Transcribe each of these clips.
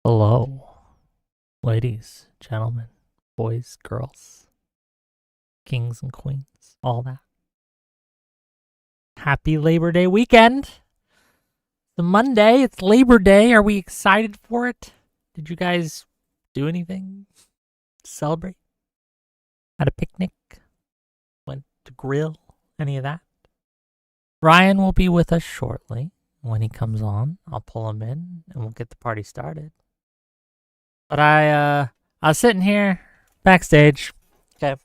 Hello, ladies, gentlemen, boys, girls, kings and queens, all that. Happy Labor Day weekend. The Monday, it's Labor Day. Are we excited for it? Did you guys do anything? Celebrate? Had a picnic? Went to grill? Any of that? Ryan will be with us shortly. When he comes on, I'll pull him in and we'll get the party started. But I was sitting here backstage, okay,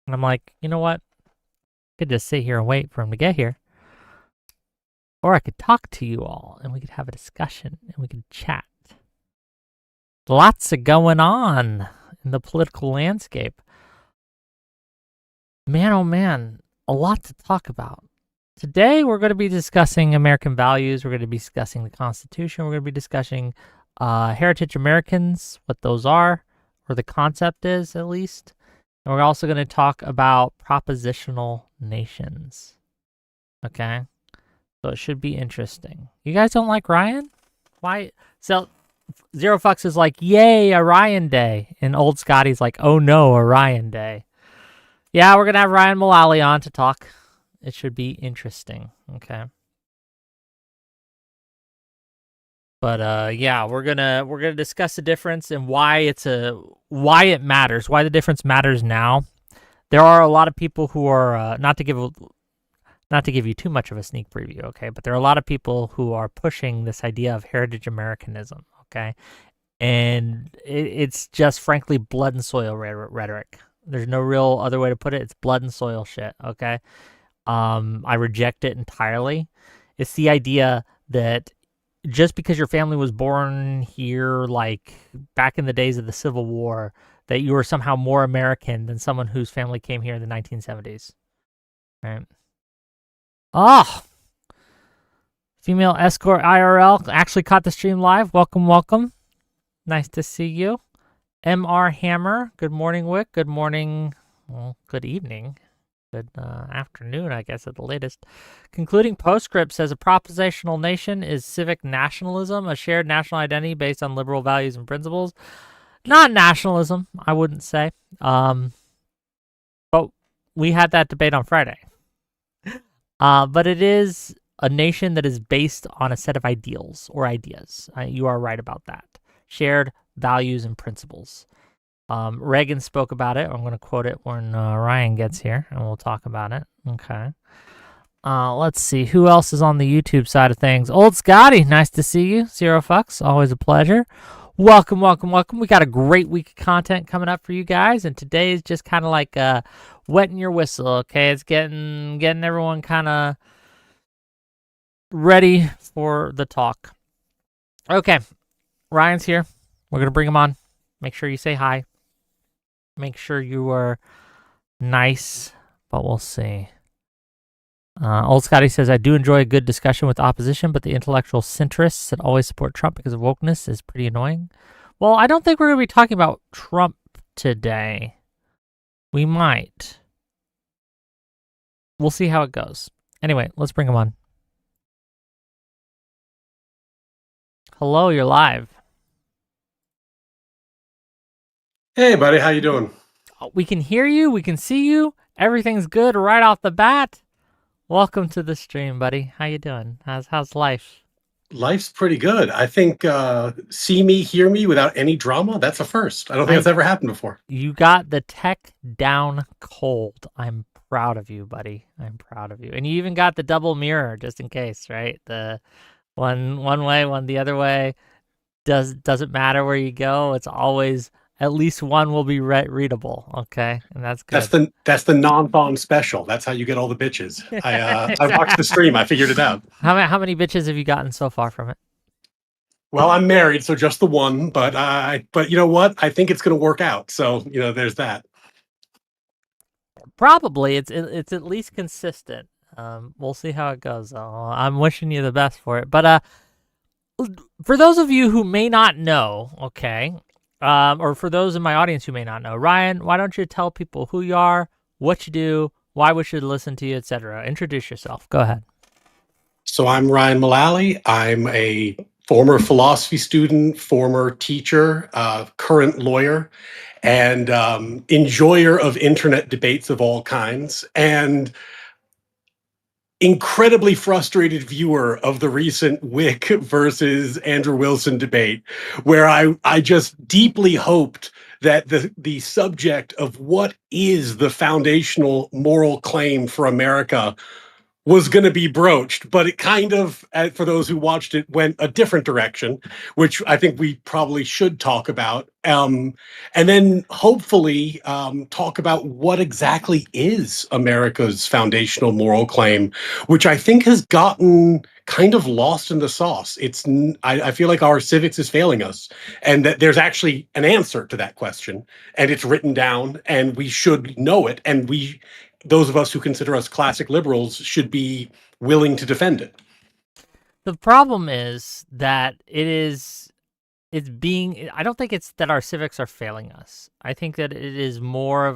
and I'm like, you know what? I could just sit here and wait for him to get here. Or I could talk to you all and we could have a discussion and we could chat. Lots of going on in the political landscape. Man, oh man, a lot to talk about. Today we're going to be discussing American values. We're going to be discussing the Constitution. We're going to be discussing heritage Americans, what those are, or the concept is at least. And we're also going to talk about propositional nations. Okay? So it should be interesting. You guys don't like Ryan? Why? So Zero Fucks is like, yay, a Ryan Day. And Old Scotty's like, oh no, a Ryan Day. Yeah, we're going to have Ryan Mullally on to talk. It should be interesting, okay? But yeah, we're gonna discuss the difference and why it matters, why the difference matters now. There are a lot of people who are not to give you too much of a sneak preview, okay? But there are a lot of people who are pushing this idea of heritage Americanism, okay? And it's just frankly blood and soil rhetoric. There's no real other way to put it. It's blood and soil shit, okay? I reject it entirely. It's the idea that just because your family was born here, like back in the days of the Civil War, that you were somehow more American than someone whose family came here in the 1970s. Right? Oh! Female Escort IRL actually caught the stream live. Welcome, welcome. Nice to see you. MR Hammer. Good morning, Wick. Good morning. Well, good evening. Good afternoon, I guess, at the latest. Concluding postscript says a propositional nation is civic nationalism, a shared national identity based on liberal values and principles. Not nationalism, I wouldn't say. But we had that debate on Friday. But it is a nation that is based on a set of ideals or ideas. You are right about that. Shared values and principles. Reagan spoke about it. I'm going to quote it when Ryan gets here, and we'll talk about it. Okay. Let's see. Who else is on the YouTube side of things? Old Scotty, nice to see you. Zero Fucks, always a pleasure. Welcome, welcome, welcome. We got a great week of content coming up for you guys, and today is just kind of like wetting your whistle, okay? It's getting everyone kind of ready for the talk. Okay. Ryan's here. We're going to bring him on. Make sure you say hi. Make sure you are nice, but we'll see. Old Scotty says, I do enjoy a good discussion with opposition, but the intellectual centrists that always support Trump because of wokeness is pretty annoying. Well, I don't think we're going to be talking about Trump today. We might. We'll see how it goes. Anyway, let's bring him on. Hello, you're live. Hey, buddy, how you doing? We can hear you. We can see you. Everything's good right off the bat. Welcome to the stream, buddy. How you doing? How's life? Life's pretty good. I think see me, hear me without any drama, that's a first. I don't think that's ever happened before. You got the tech down cold. I'm proud of you, buddy. I'm proud of you. And you even got the double mirror just in case, right? The one way, one the other way. Doesn't matter where you go. It's always at least one will be readable, okay? And that's good. That's the non-thon special. That's how you get all the bitches. I watched the stream. I figured it out. How many bitches have you gotten so far from it? Well, I'm married, so just the one. But you know what? I think it's going to work out. So there's that. Probably it's at least consistent. We'll see how it goes. Though. I'm wishing you the best for it. But for those of you who may not know, okay. Or for those in my audience who may not know, Ryan, why don't you tell people who you are, what you do, why we should listen to you, etc. Introduce yourself. Go ahead. So I'm Ryan Mullally. I'm a former philosophy student, former teacher, current lawyer, and enjoyer of internet debates of all kinds, and incredibly frustrated viewer of the recent Wick versus Andrew Wilson debate, where I just deeply hoped that the subject of what is the foundational moral claim for America was going to be broached, but it kind of, for those who watched it, went a different direction, which I think we probably should talk about. And then hopefully talk about what exactly is America's foundational moral claim, which I think has gotten kind of lost in the sauce. I feel like our civics is failing us, and that there's actually an answer to that question, and it's written down, and we should know it, and those of us who consider us classic liberals should be willing to defend it. The problem is that I don't think it's that our civics are failing us. I think that it is more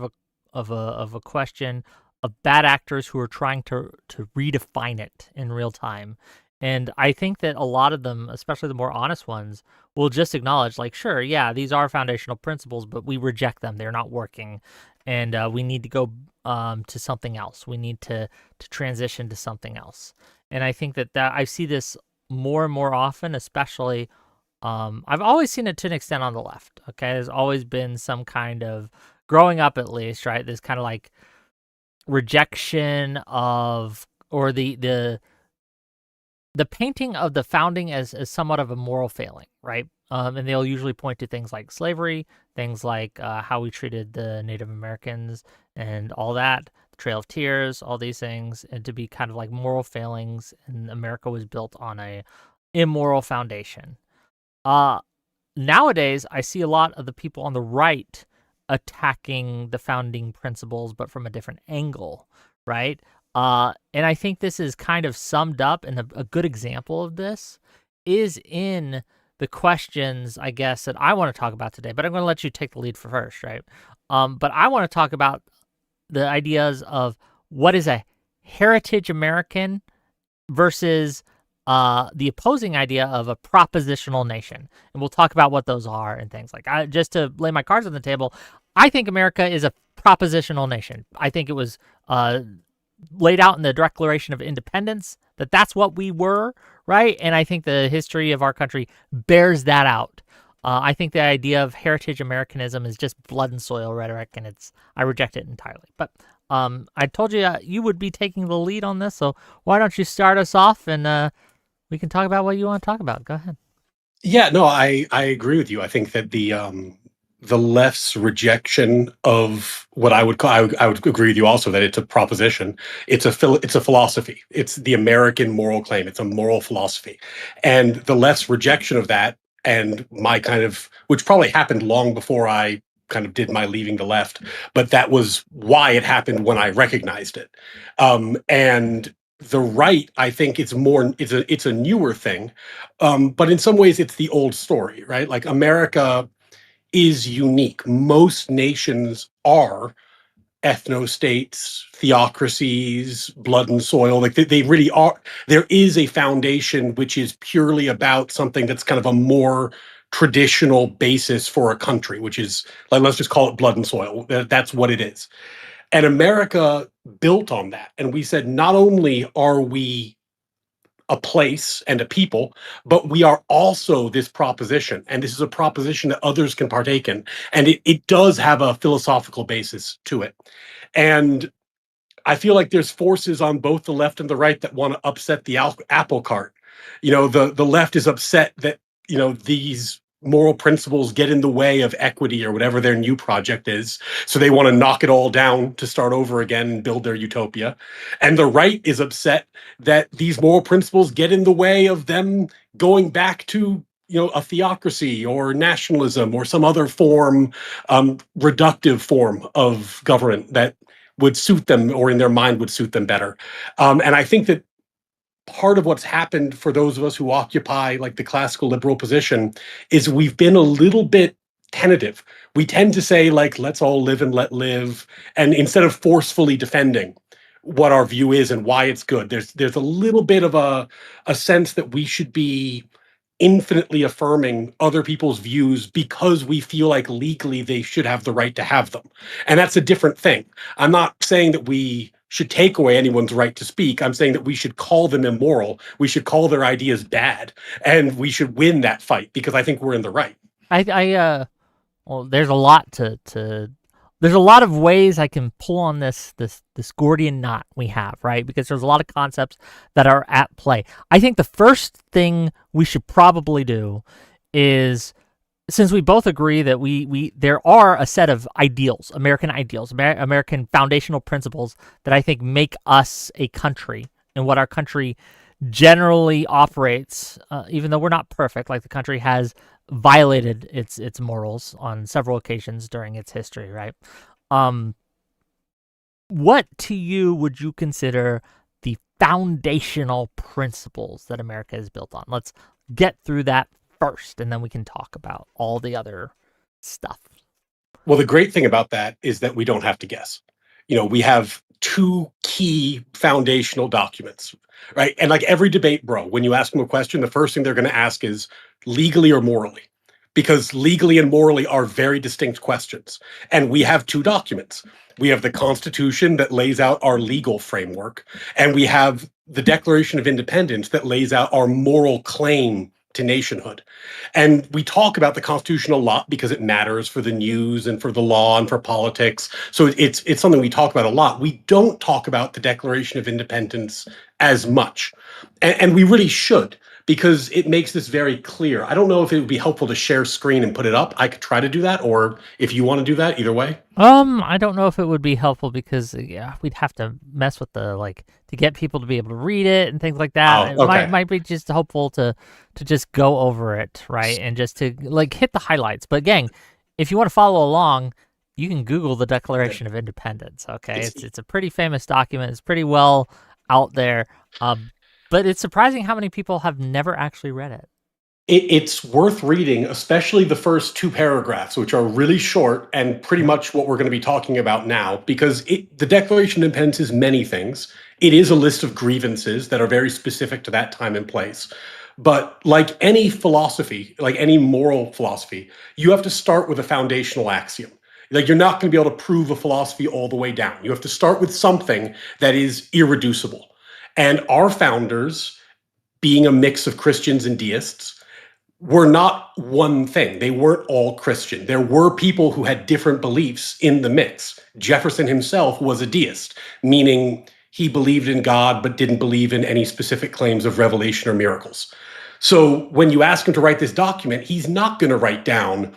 of a question of bad actors who are trying to redefine it in real time. And I think that a lot of them, especially the more honest ones, will just acknowledge, like, sure, yeah, these are foundational principles, but we reject them. They're not working, and we need to go to something else. We need to transition to something else. And I think that I see this more and more often, especially I've always seen it to an extent on the left. Okay, there's always been some kind of, growing up at least, right? This kind of like rejection of, or the painting of the founding as somewhat of a moral failing, right? And they'll usually point to things like slavery, things like how we treated the Native Americans and all that, the Trail of Tears, all these things, and to be kind of like moral failings. And America was built on a immoral foundation. Uh, Nowadays, I see a lot of the people on the right attacking the founding principles, but from a different angle, right? And I think this is kind of summed up, and a good example of this is in the questions, I guess, that I want to talk about today. But I'm going to let you take the lead for first, right? But I want to talk about the ideas of what is a heritage American versus the opposing idea of a propositional nation. And we'll talk about what those are and things like that. Just to lay my cards on the table, I think America is a propositional nation. I think it was laid out in the Declaration of Independence that that's what we were, right? And I think the history of our country bears that out. I think the idea of heritage Americanism is just blood and soil rhetoric, and I reject it entirely. But I told you you would be taking the lead on this, so why don't you start us off, and we can talk about what you want to talk about. Go ahead. Yeah, no, I agree with you. I think that the left's rejection of what I would agree with you also that it's a proposition. It's a philosophy. It's the American moral claim. It's a moral philosophy, and the left's rejection of that, and my kind of, which probably happened long before I kind of did my leaving the left, but that was why it happened when I recognized it. And the right, I think it's a newer thing, but in some ways it's the old story, right? Like America is unique. Most nations are ethno-states, theocracies, blood and soil. Like they really are. There is a foundation which is purely about something that's kind of a more traditional basis for a country, which is like, let's just call it blood and soil. That's what it is. And America built on that. And we said, not only are we a place and a people, but we are also this proposition. And this is a proposition that others can partake in. And it does have a philosophical basis to it. And I feel like there's forces on both the left and the right that want to upset the apple cart. The left is upset that, these moral principles get in the way of equity or whatever their new project is. So they want to knock it all down to start over again and build their utopia. And the right is upset that these moral principles get in the way of them going back to a theocracy or nationalism or some other form, reductive form of government that would suit them or in their mind would suit them better. And I think that part of what's happened for those of us who occupy like the classical liberal position is we've been a little bit tentative. We tend to say like, let's all live and let live. And instead of forcefully defending what our view is and why it's good, there's a little bit of a sense that we should be infinitely affirming other people's views because we feel like legally they should have the right to have them. And that's a different thing. I'm not saying that we should take away anyone's right to speak. I'm saying that we should call them immoral. We should call their ideas bad, and we should win that fight because I think we're in the right. Well, there's a lot to there's a lot of ways I can pull on this Gordian knot we have, right? Because there's a lot of concepts that are at play. I think the first thing we should probably do is, since we both agree that we there are a set of ideals, American ideals, American foundational principles that I think make us a country and what our country generally operates, even though we're not perfect, like the country has violated its morals on several occasions during its history, right? Um, what to you would you consider the foundational principles that America is built on? Let's get through that first, and then we can talk about all the other stuff. Well, the great thing about that is that we don't have to guess. We have two key foundational documents, right? And like every debate, bro, when you ask them a question, the first thing they're going to ask is legally or morally, because legally and morally are very distinct questions. And we have two documents. We have the Constitution that lays out our legal framework, and we have the Declaration of Independence that lays out our moral claim to nationhood. And we talk about the Constitution a lot because it matters for the news and for the law and for politics. So it's something we talk about a lot. We don't talk about the Declaration of Independence as much. And we really should, because it makes this very clear. I don't know if it would be helpful to share screen and put it up. I could try to do that, or if you want to do that, either way. I don't know if it would be helpful because yeah, we'd have to mess with the to get people to be able to read it and things like that. Oh, It okay. might be just helpful to just go over it, right? And just to hit the highlights. But gang, if you want to follow along, you can Google the Declaration of Independence. Okay, It's it's a pretty famous document. It's pretty well out there. Um, but it's surprising how many people have never actually read it. it's worth reading, especially the first two paragraphs, which are really short and pretty much what we're going to be talking about now, because the Declaration of Independence is many things. It is a list of grievances that are very specific to that time and place. But like any philosophy, like any moral philosophy, you have to start with a foundational axiom. Like, you're not going to be able to prove a philosophy all the way down. You have to start with something that is irreducible. And our founders, being a mix of Christians and deists, were not one thing. They weren't all Christian. There were people who had different beliefs in the mix. Jefferson himself was a deist, meaning he believed in God but didn't believe in any specific claims of revelation or miracles. So when you ask him to write this document, he's not going to write down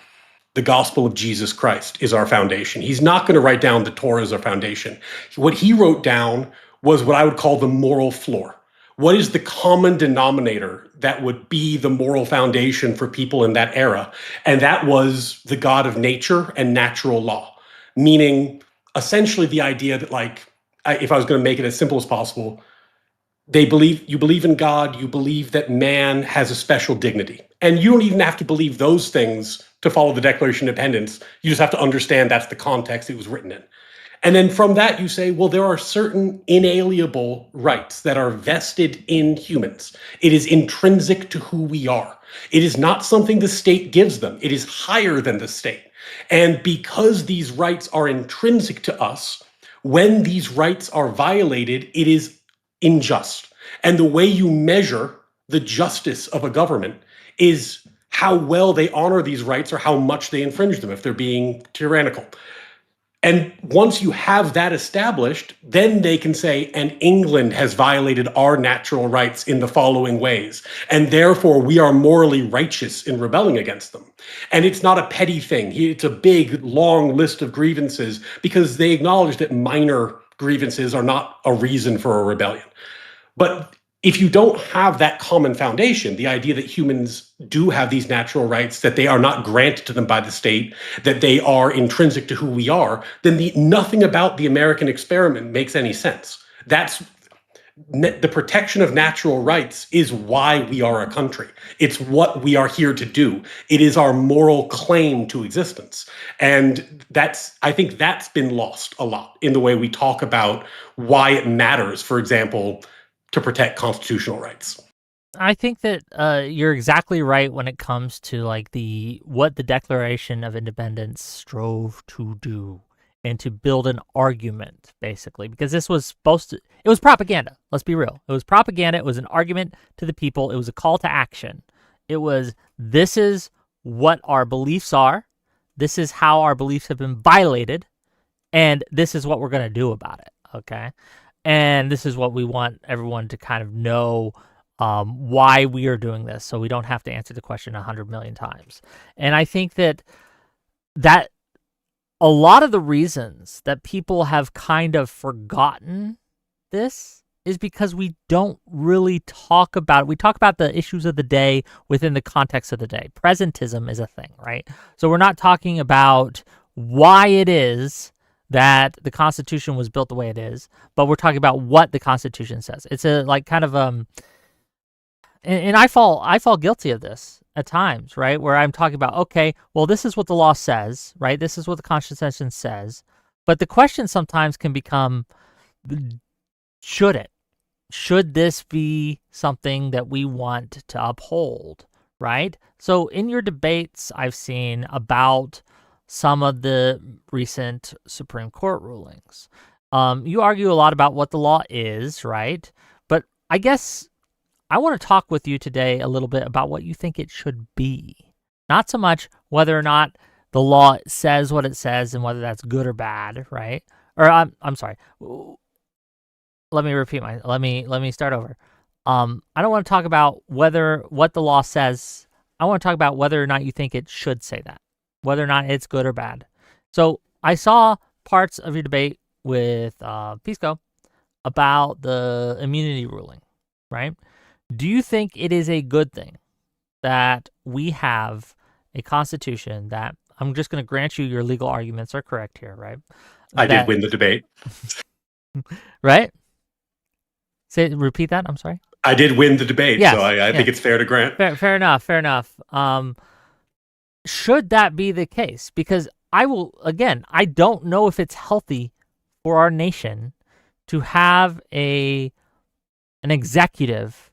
the gospel of Jesus Christ is our foundation. He's not going to write down the Torah as our foundation. What he wrote down was what I would call the moral floor. What is the common denominator that would be the moral foundation for people in that era? And that was the God of nature and natural law, meaning essentially the idea that, like, if I was going to make it as simple as possible, you believe in God, you believe that man has a special dignity. And you don't even have to believe those things to follow the Declaration of Independence. You just have to understand that's the context it was written in. And then from that, you say, well, there are certain inalienable rights that are vested in humans. It is intrinsic to who we are. It is not something the state gives them, it is higher than the state. And because these rights are intrinsic to us, when these rights are violated, it is unjust. And the way you measure the justice of a government is how well they honor these rights or how much they infringe them if they're being tyrannical. And once you have that established, then they can say, and England has violated our natural rights in the following ways. And therefore, we are morally righteous in rebelling against them. And it's not a petty thing. It's a big, long list of grievances because they acknowledge that minor grievances are not a reason for a rebellion. But if you don't have that common foundation, the idea that humans do have these natural rights, that they are not granted to them by the state, that they are intrinsic to who we are, then nothing about the American experiment makes any sense. That's the protection of natural rights is why we are a country. It's what we are here to do. It is our moral claim to existence. And I think that's been lost a lot in the way we talk about why it matters, for example, to protect constitutional rights. I think that you're exactly right when it comes to like the what the Declaration of Independence strove to do and to build an argument basically, because this was supposed to, it was propaganda. Let's be real. It was propaganda. It was an argument to the people. It was a call to action. It was, this is what our beliefs are. This is how our beliefs have been violated, and this is what we're going to do about it. Okay. And this is what we want everyone to kind of know, why we are doing this, so we don't have to answer the question 100 million times. And I think that a lot of the reasons that people have kind of forgotten this is because we don't really talk about it. We talk about the issues of the day within the context of the day. Presentism is a thing, right? So we're not talking about why it is that the Constitution was built the way it is, but we're talking about what the Constitution says. It's a like kind of and I fall guilty of this at times, right? Where I'm talking about, okay, well, this is what the law says, right? This is what the Constitution says. But the question sometimes can become, should it? Should this be something that we want to uphold, right? So in your debates I've seen about some of the recent Supreme Court rulings, you argue a lot about what the law is, right? But I guess I want to talk with you today a little bit about what you think it should be. Not so much whether or not the law says what it says and whether that's good or bad, right? Or I'm sorry. Let me repeat let me start over. I don't want to talk about what the law says. I want to talk about whether or not you think it should say that, whether or not it's good or bad. So I saw parts of your debate with Pisco about the immunity ruling, right? Do you think it is a good thing that we have a constitution that, I'm just going to grant you your legal arguments are correct here, right? I did win the debate. Right? Repeat that. I'm sorry. I did win the debate, Yes, so I think it's fair to grant. Fair enough. Fair enough. Should that be the case? Because I don't know if it's healthy for our nation to have an executive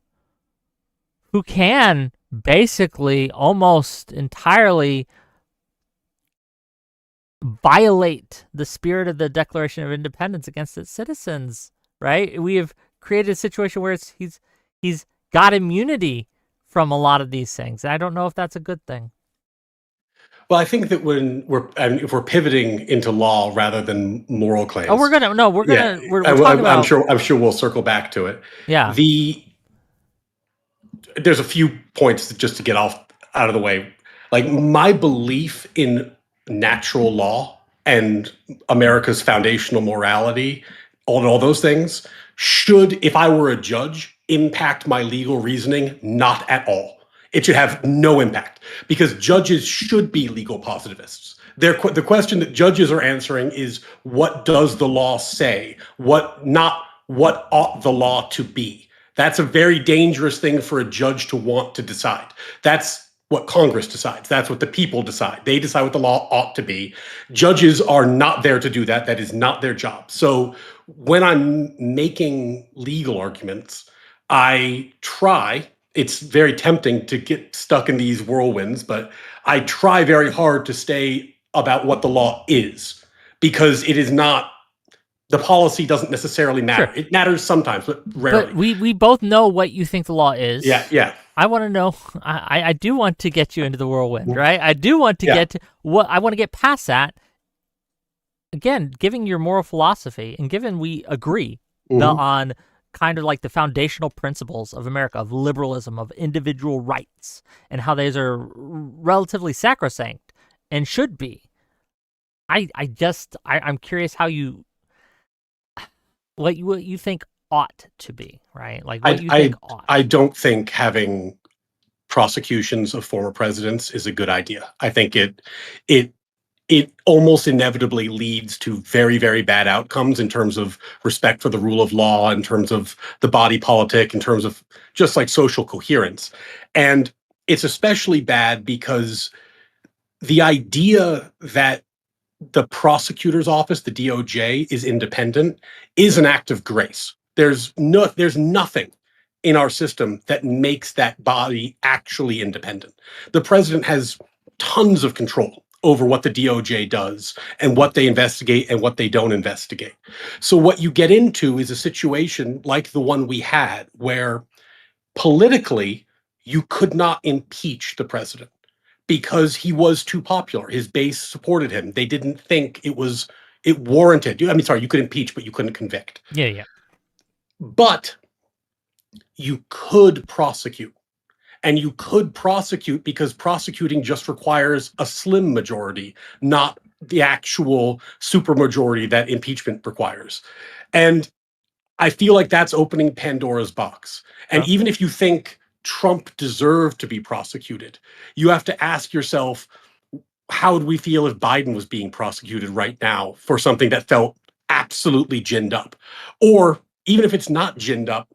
who can basically almost entirely violate the spirit of the Declaration of Independence against its citizens, right? We have created a situation where he's got immunity from a lot of these things. And I don't know if that's a good thing. Well, I think that if we're pivoting into law rather than moral claims, we're talking about. I'm sure we'll circle back to it. Yeah. There's a few points just to get out of the way. Like, my belief in natural law and America's foundational morality, all those things should, if I were a judge, impact my legal reasoning. Not at all. It should have no impact, because judges should be legal positivists. The question that judges are answering is, what does the law say? Not what ought the law to be. That's a very dangerous thing for a judge to want to decide. That's what Congress decides. That's what the people decide. They decide what the law ought to be. Judges are not there to do that. That is not their job. So when I'm making legal arguments, I try, it's very tempting to get stuck in these whirlwinds, but I try very hard to stay about what the law is, because it is not, the policy doesn't necessarily matter. Sure. It matters sometimes, but rarely. But we both know what you think the law is. Yeah. I want to know, I do want to get you into the whirlwind, right? I do want to get to I want to get past that. Again, giving your moral philosophy, and given we agree on kind of like the foundational principles of America, of liberalism, of individual rights, and how those are relatively sacrosanct and should be. I'm curious how what you think ought to be, right? Like what you think ought. I don't think having prosecutions of former presidents is a good idea. I think it almost inevitably leads to very, very bad outcomes in terms of respect for the rule of law, in terms of the body politic, in terms of just like social coherence. And it's especially bad because the idea that the prosecutor's office, the DOJ, is independent is an act of grace. There's nothing in our system that makes that body actually independent. The president has tons of control over what the DOJ does and what they investigate and what they don't investigate. So what you get into is a situation like the one we had, where politically you could not impeach the president because he was too popular. His base supported him. They didn't think it warranted. I mean, sorry, you could impeach, but you couldn't convict. Yeah, yeah. But you could prosecute. And you could prosecute because prosecuting just requires a slim majority, not the actual supermajority that impeachment requires. And I feel like that's opening Pandora's box. And Okay. even if you think Trump deserved to be prosecuted, you have to ask yourself, how would we feel if Biden was being prosecuted right now for something that felt absolutely ginned up? Or even if it's not ginned up,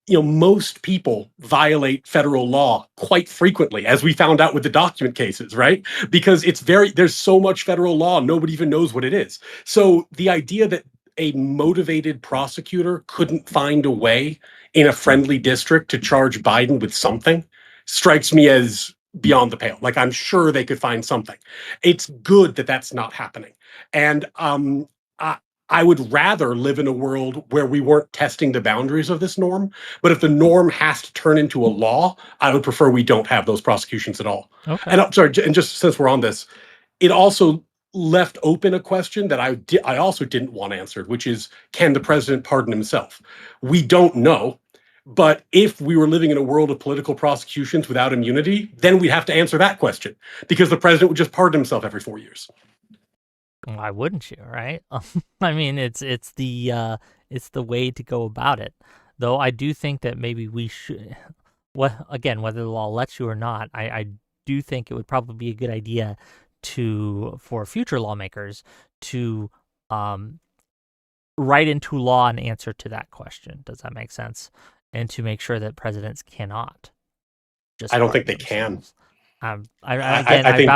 most people violate federal law quite frequently, as we found out with the document cases, right? Because there's so much federal law, nobody even knows what it is. So the idea that a motivated prosecutor couldn't find a way in a friendly district to charge Biden with something strikes me as beyond the pale. Like, I'm sure they could find something. It's good that that's not happening. And I would rather live in a world where we weren't testing the boundaries of this norm. But if the norm has to turn into a law, I would prefer we don't have those prosecutions at all. Okay. And I'm sorry, and just since we're on this, it also left open a question that I also didn't want answered, which is, can the president pardon himself? We don't know. But if we were living in a world of political prosecutions without immunity, then we'd have to answer that question, because the president would just pardon himself every 4 years. Why wouldn't you, right? I mean, it's the way to go about it. Though I do think that maybe we should, whether the law lets you or not, I do think it would probably be a good idea for future lawmakers to write into law an answer to that question. Does that make sense? And to make sure that presidents cannot just I don't think pardon they can. themselves. I think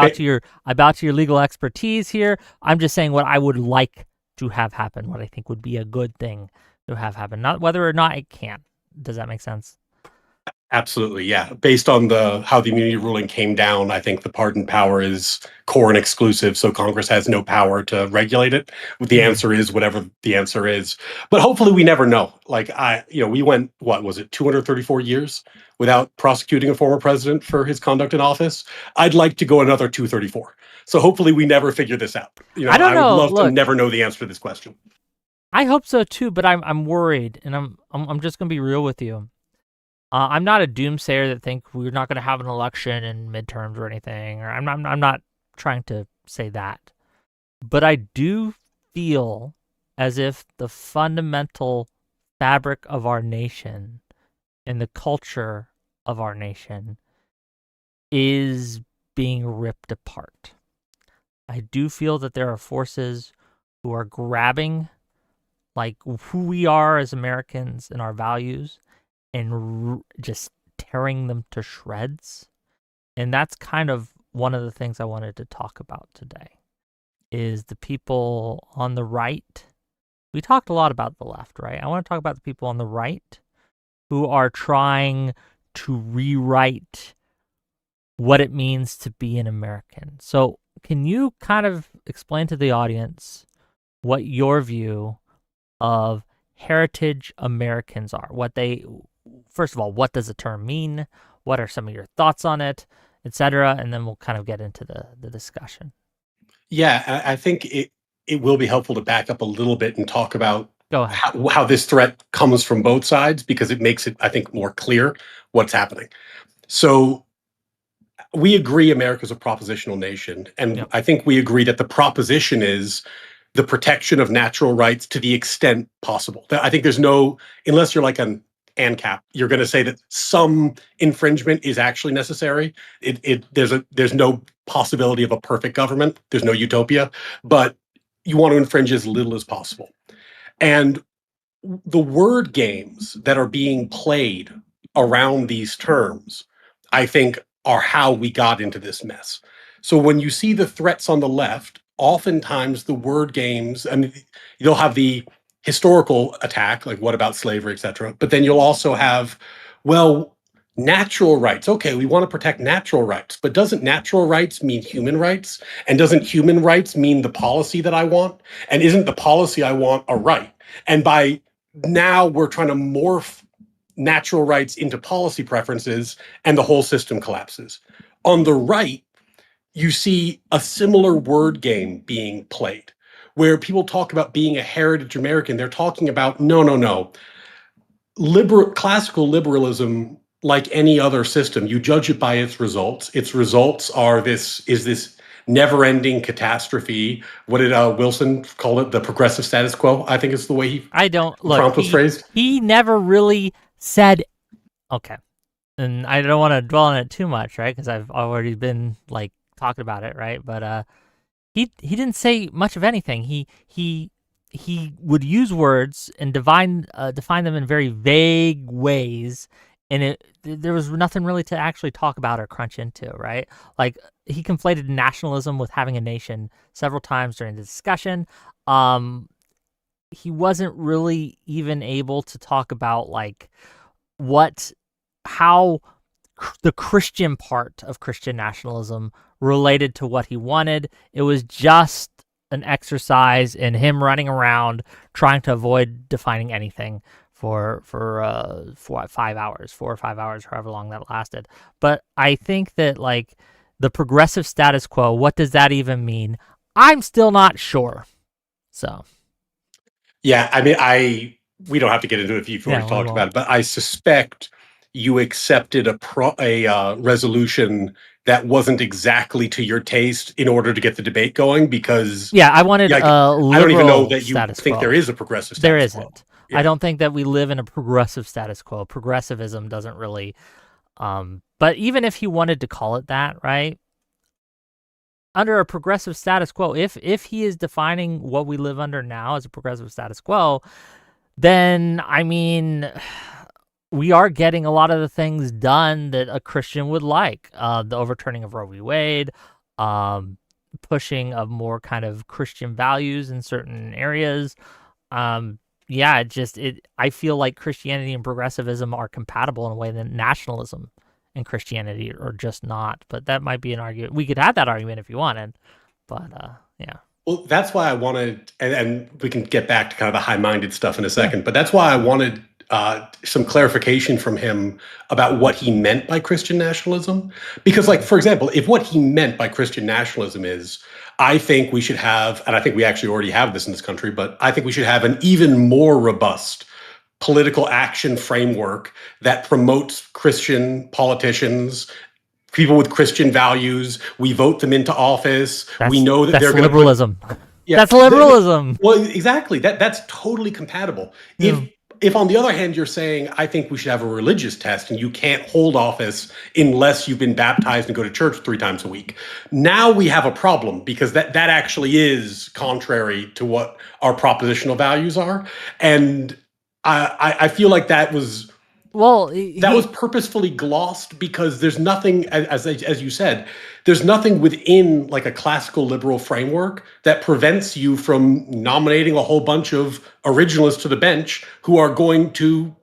I bow to your legal expertise here. I'm just saying what I would like to have happen, what I think would be a good thing to have happen, not whether or not it can. Does that make sense? Absolutely, yeah. Based on how the immunity ruling came down, I think the pardon power is core and exclusive, so Congress has no power to regulate it. The answer is whatever the answer is. But hopefully we never know. Like, we went, what was it, 234 years without prosecuting a former president for his conduct in office. I'd like to go another 234. So hopefully we never figure this out. I don't I would know. love to Look, never know the answer to this question. I hope so too, but I'm worried, and I'm just gonna be real with you. I'm not a doomsayer that think we're not going to have an election in midterms or anything, or I'm not trying to say that. But I do feel as if the fundamental fabric of our nation and the culture of our nation is being ripped apart. I do feel that there are forces who are grabbing like who we are as Americans and our values and just tearing them to shreds. And that's kind of one of the things I wanted to talk about today is the people on the right. We talked a lot about the left, right? I want to talk about the people on the right who are trying to rewrite what it means to be an American. So, can you kind of explain to the audience what your view of heritage Americans are? First of all, what does the term mean? What are some of your thoughts on it, etc.? And then we'll kind of get into the discussion. Yeah, I think it will be helpful to back up a little bit and talk about Go ahead. how this threat comes from both sides, because it makes it, I think, more clear what's happening. So we agree America's a propositional nation, and Yep. I think we agree that the proposition is the protection of natural rights to the extent possible. I think there's no, unless you're like an ANCAP, you're going to say that some infringement is actually necessary. There's no possibility of a perfect government. There's no utopia, but you want to infringe as little as possible. And the word games that are being played around these terms, I think, are how we got into this mess. So when you see the threats on the left, oftentimes the word games, I mean, you'll have the historical attack, like what about slavery, etc. But then you'll also have, well, natural rights. Okay, we want to protect natural rights, but doesn't natural rights mean human rights? And doesn't human rights mean the policy that I want? And isn't the policy I want a right? And by now we're trying to morph natural rights into policy preferences, and the whole system collapses. On the right, you see a similar word game being played where people talk about being a heritage American. They're talking about no, no, no. Classical liberalism, like any other system, you judge it by its results. Its results are this never-ending catastrophe. What did Wilson call it? The progressive status quo, I think is the way I don't the look. prompt was phrased. He never really said. Okay, and I don't want to dwell on it too much, right? Because I've already been like talking about it, right? But he didn't say much of anything. He would use words and define them in very vague ways, and there was nothing really to actually talk about or crunch into, right? Like he conflated nationalism with having a nation several times during the discussion. He wasn't really even able to talk about like how the Christian part of Christian nationalism related to what he wanted. It was just an exercise in him running around trying to avoid defining anything for 5 hours, 4 or 5 hours, however long that lasted. But I think that like the progressive status quo, what does that even mean? I'm still not sure. So Yeah, I mean, we don't have to get into it if you've already talked about it, but I suspect you accepted a resolution that wasn't exactly to your taste in order to get the debate going, because I wanted a liberal I don't even know that you status think quo. there is a progressive status there quo. isn't. Yeah. I don't think that we live in a progressive status quo. Progressivism doesn't really. But even if he wanted to call it that, right? Under a progressive status quo, if he is defining what we live under now as a progressive status quo, then I mean, we are getting a lot of the things done that a Christian would like. The overturning of Roe v. Wade, pushing of more kind of Christian values in certain areas. I feel like Christianity and progressivism are compatible in a way that nationalism and Christianity are just not. But that might be an argument. We could have that argument if you wanted, but yeah. Well, that's why I wanted, and we can get back to kind of the high-minded stuff in a second, but that's why I wanted some clarification from him about what he meant by Christian nationalism. Because, like, for example, if what he meant by Christian nationalism is, I think we should have, and I think we actually already have this in this country, but I think we should have an even more robust political action framework that promotes Christian politicians, people with Christian values. We vote them into office. We know that they're going to liberalism. Yeah, that's liberalism. Well, exactly. That's totally compatible. Yeah. If on the other hand you're saying I think we should have a religious test and you can't hold office unless you've been baptized and go to church 3 times a week, now we have a problem, because that actually is contrary to what our propositional values are, and I feel like that was. Well, that was purposefully glossed, because there's nothing, as you said, there's nothing within like a classical liberal framework that prevents you from nominating a whole bunch of originalists to the bench who are going to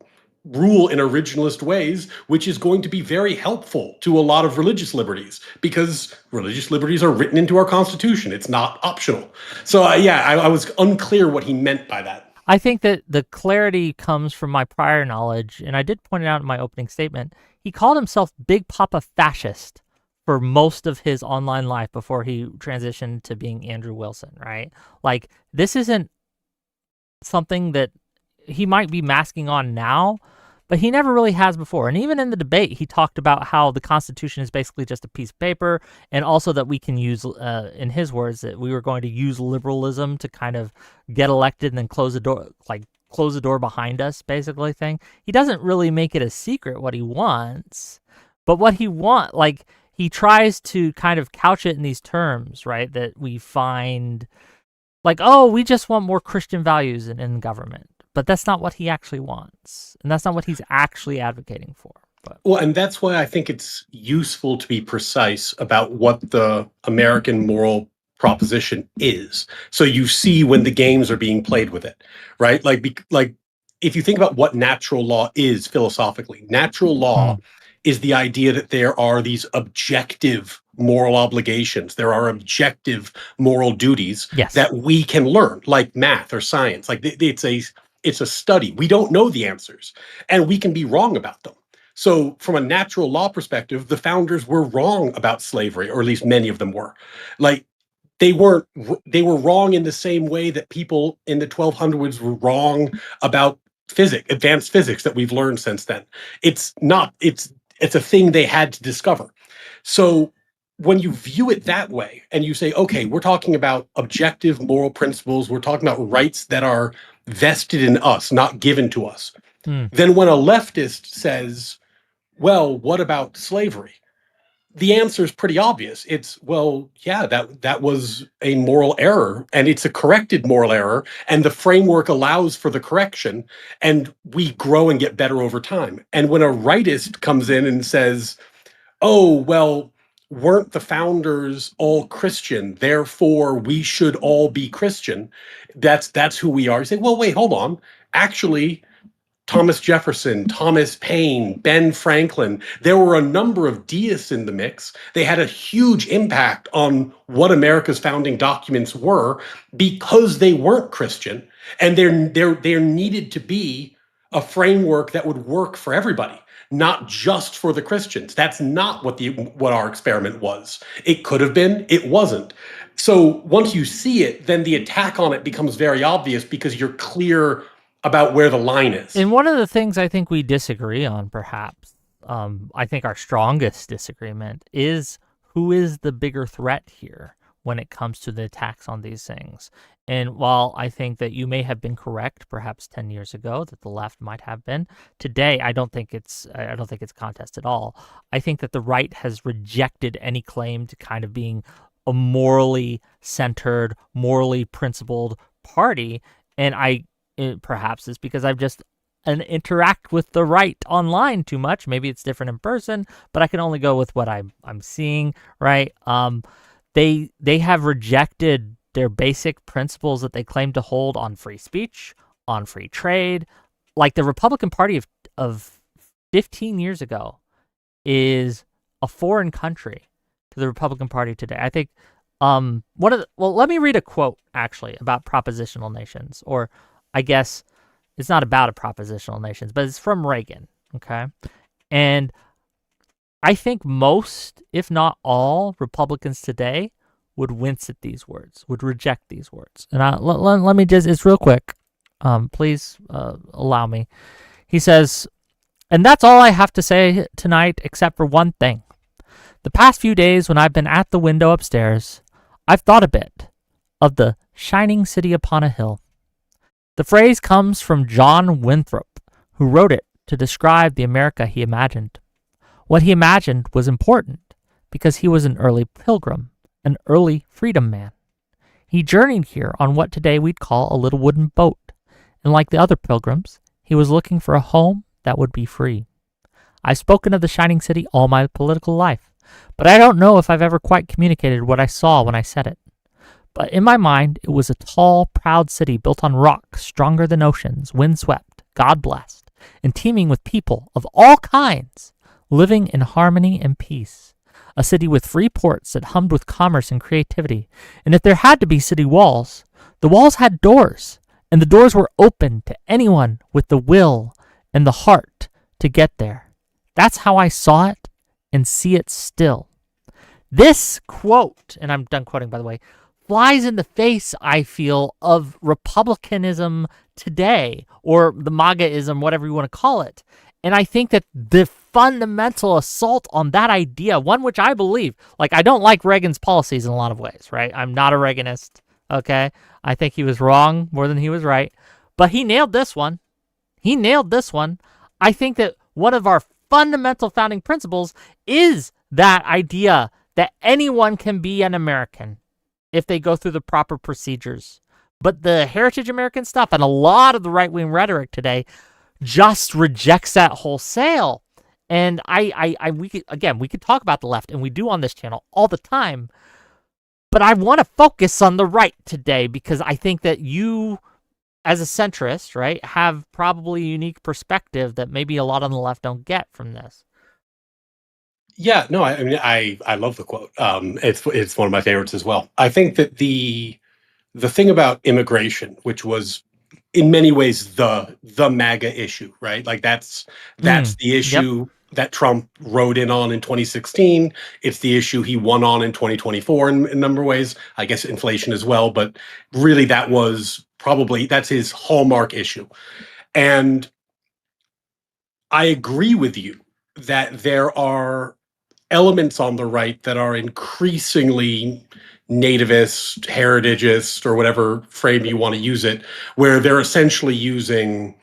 rule in originalist ways, which is going to be very helpful to a lot of religious liberties, because religious liberties are written into our Constitution. It's not optional. So I was unclear what he meant by that. I think that the clarity comes from my prior knowledge, and I did point it out in my opening statement. He called himself Big Papa Fascist for most of his online life before he transitioned to being Andrew Wilson, right? Like, this isn't something that he might be masking on now, but he never really has before. And even in the debate, he talked about how the Constitution is basically just a piece of paper, and also that we can use, in his words, that we were going to use liberalism to kind of get elected and then close the door behind us, basically thing. He doesn't really make it a secret what he wants, but what he tries to kind of couch it in these terms, right, that we find like, oh, we just want more Christian values in government. But that's not what he actually wants, and that's not what he's actually advocating for. But. Well, and that's why I think it's useful to be precise about what the American moral proposition is. So you see when the games are being played with it, right? Like if you think about what natural law is philosophically, natural law is the idea that there are these objective moral obligations, there are objective moral duties Yes. that we can learn, like math or science. Like it's a study. We don't know the answers, and we can be wrong about them. So, from a natural law perspective, the founders were wrong about slavery, or at least many of them were. Like they weren't they were wrong in the same way that people in the 1200s were wrong about physics, advanced physics that we've learned since then. It's not it's a thing they had to discover. So when you view it that way and you say, okay, we're talking about objective moral principles, we're talking about rights that are vested in us, not given to us. Then when a leftist says, well, what about slavery? The answer is pretty obvious. It's, well, yeah, that was a moral error, and it's a corrected moral error, and the framework allows for the correction, and we grow and get better over time. And when a rightist comes in and says, oh, well, weren't the founders all Christian, therefore we should all be Christian, that's who we are. You say, well, wait, hold on. Actually, Thomas Jefferson, Thomas Paine, Ben Franklin. There were a number of deists in the mix. They had a huge impact on what America's founding documents were because they weren't Christian. And there needed to be a framework that would work for everybody, not just for the Christians. That's not what our experiment was. It could have been, it wasn't. So once you see it, then the attack on it becomes very obvious because you're clear about where the line is. And one of the things I think we disagree on, perhaps, I think our strongest disagreement is who is the bigger threat here when it comes to the attacks on these things. And while I think that you may have been correct, perhaps 10 years ago, that the left might have been, today I don't think it's a contest at all. I think that the right has rejected any claim to kind of being a morally centered, morally principled party, and perhaps it's because I've just interact with the right online too much. Maybe it's different in person, but I can only go with what I'm seeing, right? They have rejected their basic principles that they claim to hold on free speech, on free trade. Like the Republican Party of 15 years ago is a foreign country to the Republican Party today. I think let me read a quote actually about propositional nations, or I guess it's not about a propositional nations, but it's from Reagan, okay? And I think most, if not all, Republicans today would wince at these words, would reject these words. And let me just, it's real quick. Please allow me. He says, and that's all I have to say tonight except for one thing. The past few days when I've been at the window upstairs, I've thought a bit of the shining city upon a hill. The phrase comes from John Winthrop, who wrote it to describe the America he imagined. What he imagined was important because he was an early pilgrim, an early freedom man. He journeyed here on what today we'd call a little wooden boat, and like the other pilgrims, he was looking for a home that would be free. I've spoken of the shining city all my political life, but I don't know if I've ever quite communicated what I saw when I said it. But in my mind, it was a tall, proud city built on rock, stronger than oceans, windswept, God-blessed, and teeming with people of all kinds, living in harmony and peace. A city with free ports that hummed with commerce and creativity. And if there had to be city walls, the walls had doors, and the doors were open to anyone with the will and the heart to get there. That's how I saw it and see it still. This quote, and I'm done quoting by the way, flies in the face, I feel, of republicanism today, or the MAGAism, whatever you want to call it. And I think that the fundamental assault on that idea, one which I believe, like I don't like Reagan's policies in a lot of ways, right? I'm not a Reaganist, okay? I think he was wrong more than he was right. But he nailed this one. I think that one of our fundamental founding principles is that idea that anyone can be an American if they go through the proper procedures. But the Heritage American stuff and a lot of the right-wing rhetoric today just rejects that wholesale. And we could talk about the left, and we do on this channel all the time. But I want to focus on the right today because I think that you, as a centrist, right, have probably a unique perspective that maybe a lot on the left don't get from this. Yeah, no, I mean, I love the quote. It's one of my favorites as well. I think that the thing about immigration, which was in many ways the MAGA issue, right? Like that's the Yep. issue that Trump rode in on in 2016. It's the issue he won on in 2024 in a number of ways. I guess inflation as well, but really that's his hallmark issue. And I agree with you that there are elements on the right that are increasingly nativist, heritagist, or whatever frame you want to use it, where they're essentially using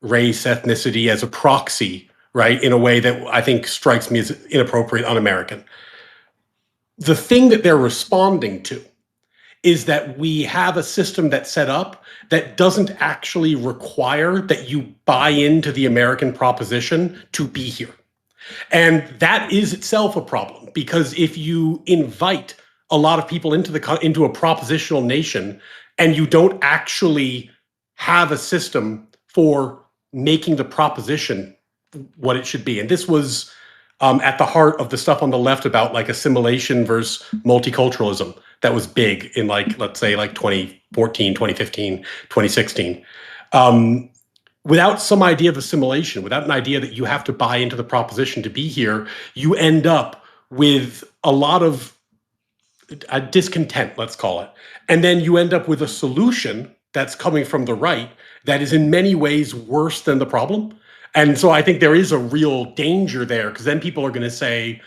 race, ethnicity as a proxy, right, in a way that I think strikes me as inappropriate, un-American. The thing that they're responding to is that we have a system that's set up that doesn't actually require that you buy into the American proposition to be here. And that is itself a problem because if you invite a lot of people into a propositional nation and you don't actually have a system for making the proposition what it should be, and this was at the heart of the stuff on the left about like assimilation versus multiculturalism that was big in like, let's say like 2014, 2015, 2016. Without some idea of assimilation, without an idea that you have to buy into the proposition to be here, you end up with a lot of discontent, let's call it. And then you end up with a solution that's coming from the right that is in many ways worse than the problem. And so I think there is a real danger there because then people are going to say,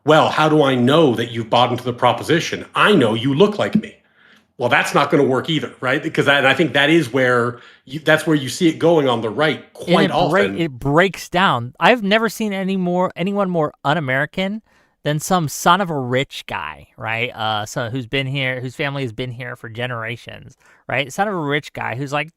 well, how do I know that you've bought into the proposition? I know you look like me. Well, that's not going to work either, right? Because I think that's where you see it going on the right And quite often. it breaks down. I've never seen anyone more un-American than some son of a rich guy, right? So who's been here, whose family has been here for generations, right? Son of a rich guy who's like,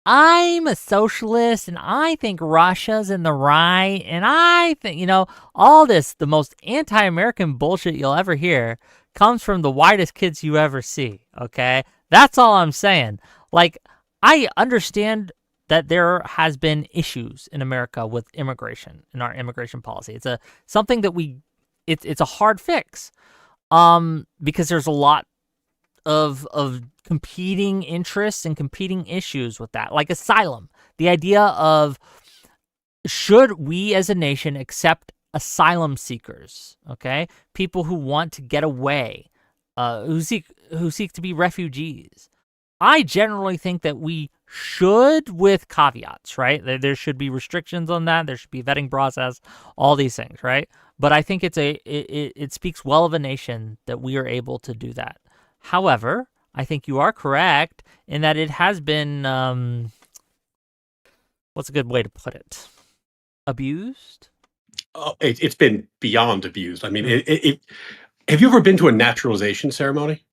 I'm a socialist and I think Russia's in the right. And I think, all this, the most anti American bullshit you'll ever hear comes from the whitest kids you ever see. Okay. That's all I'm saying. Like, I understand that there has been issues in America with immigration and our immigration policy. It's something that it's a hard fix. Because there's a lot of competing interests and competing issues with that, like asylum. The idea of should we as a nation accept asylum seekers, okay? People who want to get away, who seek to be refugees. I generally think that we should, with caveats, right? There should be restrictions on that. There should be a vetting process, all these things, right? But I think it speaks well of a nation that we are able to do that. However, I think you are correct in that it has been, what's a good way to put it? Abused? Oh, it's been beyond abused. I mean, have you ever been to a naturalization ceremony?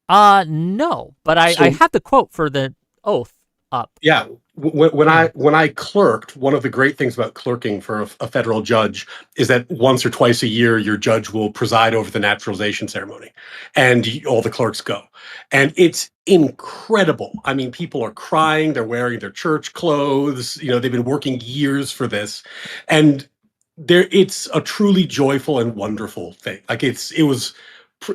No, but I So have the quote for the oath up. yeah, when Hmm. I clerked, one of the great things about clerking for a federal judge is that once or twice a year, your judge will preside over the naturalization ceremony, and all the clerks go, and it's incredible. I mean, people are crying; they're wearing their church clothes. They've been working years for this, and it's a truly joyful and wonderful thing. Like it was,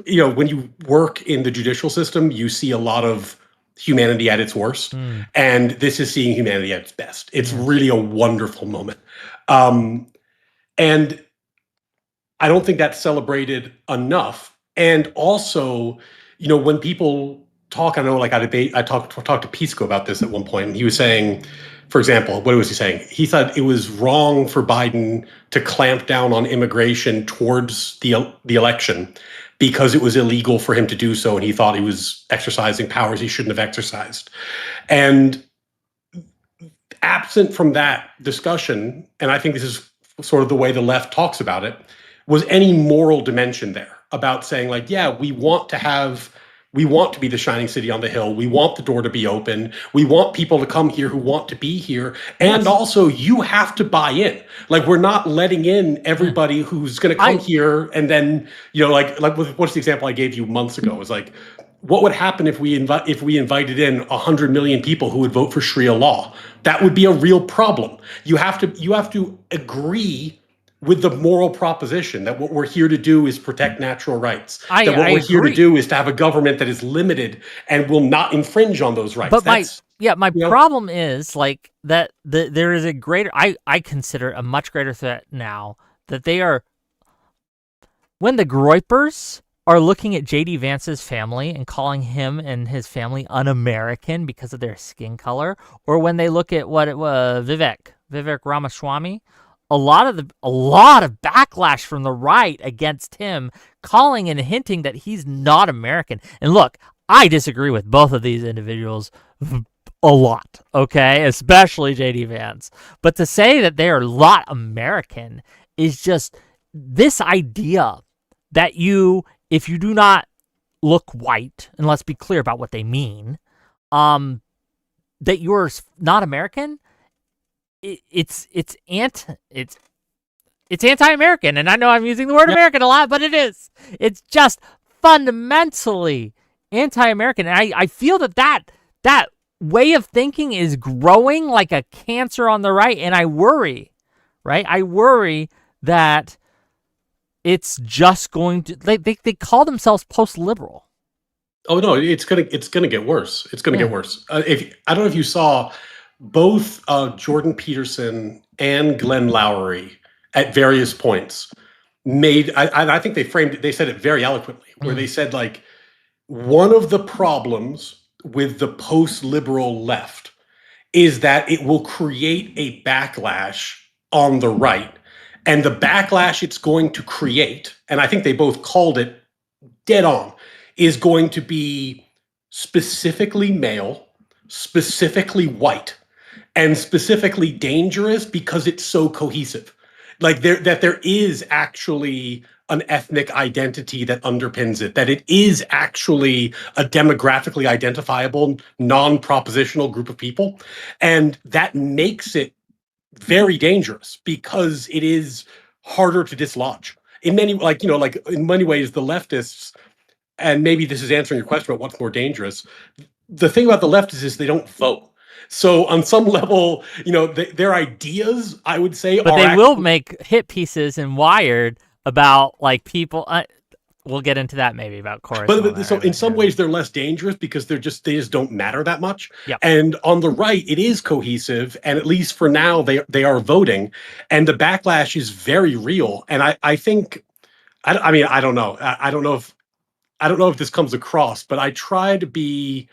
when you work in the judicial system, you see a lot of humanity at its worst. Hmm. And this is seeing humanity at its best. It's Yes. really a wonderful moment. And I don't think that's celebrated enough. And also, when people talk, I know, like I talked to Pisco about this at one point, and he was saying, for example, what was he saying? He thought it was wrong for Biden to clamp down on immigration towards the election because it was illegal for him to do so, and he thought he was exercising powers he shouldn't have exercised. And absent from that discussion, and I think this is sort of the way the left talks about it, was any moral dimension there about saying, like, yeah, we want to have We want to be the shining city on the hill. We want the door to be open. We want people to come here who want to be here. And Yes. also, you have to buy in. Like, we're not letting in Yeah. everybody who's going to come I here and then, what's the example I gave you months ago? It was like, what would happen if we invited in 100 million people who would vote for Sharia law? That would be a real problem. You have to agree with the moral proposition that what we're here to do is protect natural rights, that I what we're here to agree. do is to have a government that is limited and will not infringe on those rights. But That's, my you know, problem is like that there is a greater I consider a much greater threat now that they are when the Groypers are looking at JD Vance's family and calling him and his family un-American because of their skin color, or when they look at what it was Vivek Ramaswamy, a lot of backlash from the right against him, calling and hinting that he's not American. And look, I disagree with both of these individuals a lot, okay? Especially JD Vance. But to say that they are not American is just this idea that if you do not look white, and let's be clear about what they mean, that you're not American, it's anti-American. And I know I'm using the word American a lot, but it is. It's just fundamentally anti-American. And I feel that way of thinking is growing like a cancer on the right, and I worry, right? I worry that it's just going to they call themselves post-liberal. oh no, it's gonna get worse. It's gonna Yeah. get worse. If I don't know if you saw both Jordan Peterson and Glenn Lowry at various points made. I think they framed it. They said it very eloquently, where they said like one of the problems with the post-liberal left is that it will create a backlash on the right. And the backlash it's going to create, and I think they both called it dead on, is going to be specifically male, specifically white, and specifically dangerous because it's so cohesive. Like there is actually an ethnic identity that underpins it, that it is actually a demographically identifiable, non-propositional group of people. And that makes it very dangerous because it is harder to dislodge. In many, in many ways, the leftists, and maybe this is answering your question about what's more dangerous. The thing about the leftists is they don't vote. So on some level, their ideas, I would say, But are they will actually. make hit pieces in Wired about like people. We'll get into that maybe about chorus and all But that. so Right? in some ways they're less dangerous because they just don't matter that much. Yep. And on the right, it is cohesive, and at least for now, they are voting, and the backlash is very real. And I think, I mean, I don't know. I don't know if this comes across, but I try to be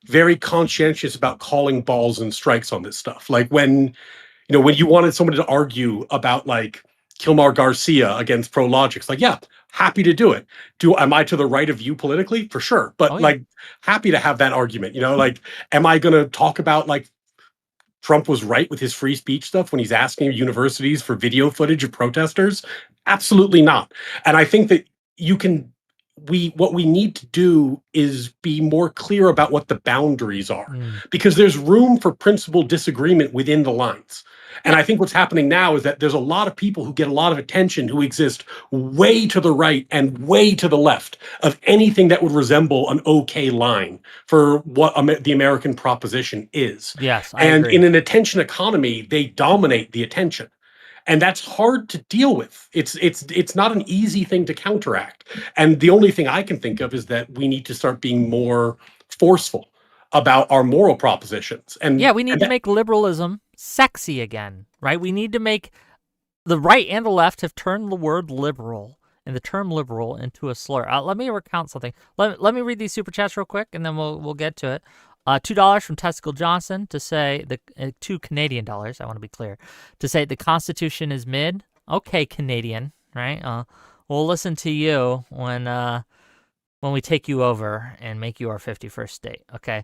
very conscientious about calling balls and strikes on this stuff. Like when you wanted somebody to argue about like Kilmar Garcia against ProLogic's, like, yeah, happy to do it. Am I to the right of you politically? For sure. Oh But yeah. like happy to have that argument. Like, am I gonna talk about like Trump was right with his free speech stuff when he's asking universities for video footage of protesters? Absolutely not. And I think that you can what we need to do is be more clear about what the boundaries are, because there's room for principled disagreement within the lines. And Yeah. I think what's happening now is that there's a lot of people who get a lot of attention who exist way to the right and way to the left of anything that would resemble an okay line for what the American proposition is. Yes, I And agree. in an attention economy, they dominate the attention. And that's hard to deal with. It's not an easy thing to counteract. And the only thing I can think of is that we need to start being more forceful about our moral propositions. Yeah, And we need and to that, make liberalism sexy again, right? We need to make the right and the left have turned the word liberal and the term liberal into a slur. Let me recount something. Let me read these super chats real quick, and then we'll get to it. $2 from Testicle Johnson to say the $2 Canadian. I want to be clear to say the Constitution is mid. Okay, Canadian, right? We'll listen to you when we take you over and make you our 51st state. Okay.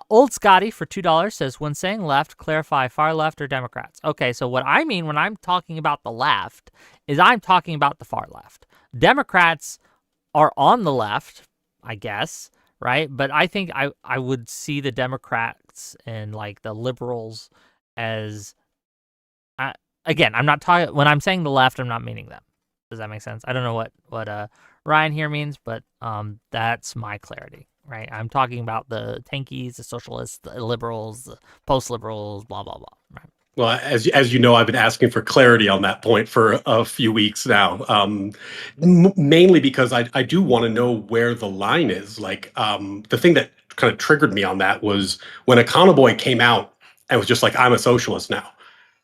Old Scotty for $2 says, when saying left, clarify far left or Democrats. Okay, so what I mean when I'm talking about the left is I'm talking about the far left. Democrats are on the left, I guess, right? But I think I would see the Democrats and like the liberals as I, again, I'm not talking when I'm saying the left, I'm not meaning them. Does that make sense? I don't know what Ryan here means, but that's my clarity, right? I'm talking about the tankies, the socialists, the liberals, the post liberals, blah blah blah. Right? Well, as you know, I've been asking for clarity on that point for a few weeks now, mainly because I do want to know where the line is. Like the thing that kind of triggered me on that was when Econoboy came out and was just like, "I'm a socialist now,"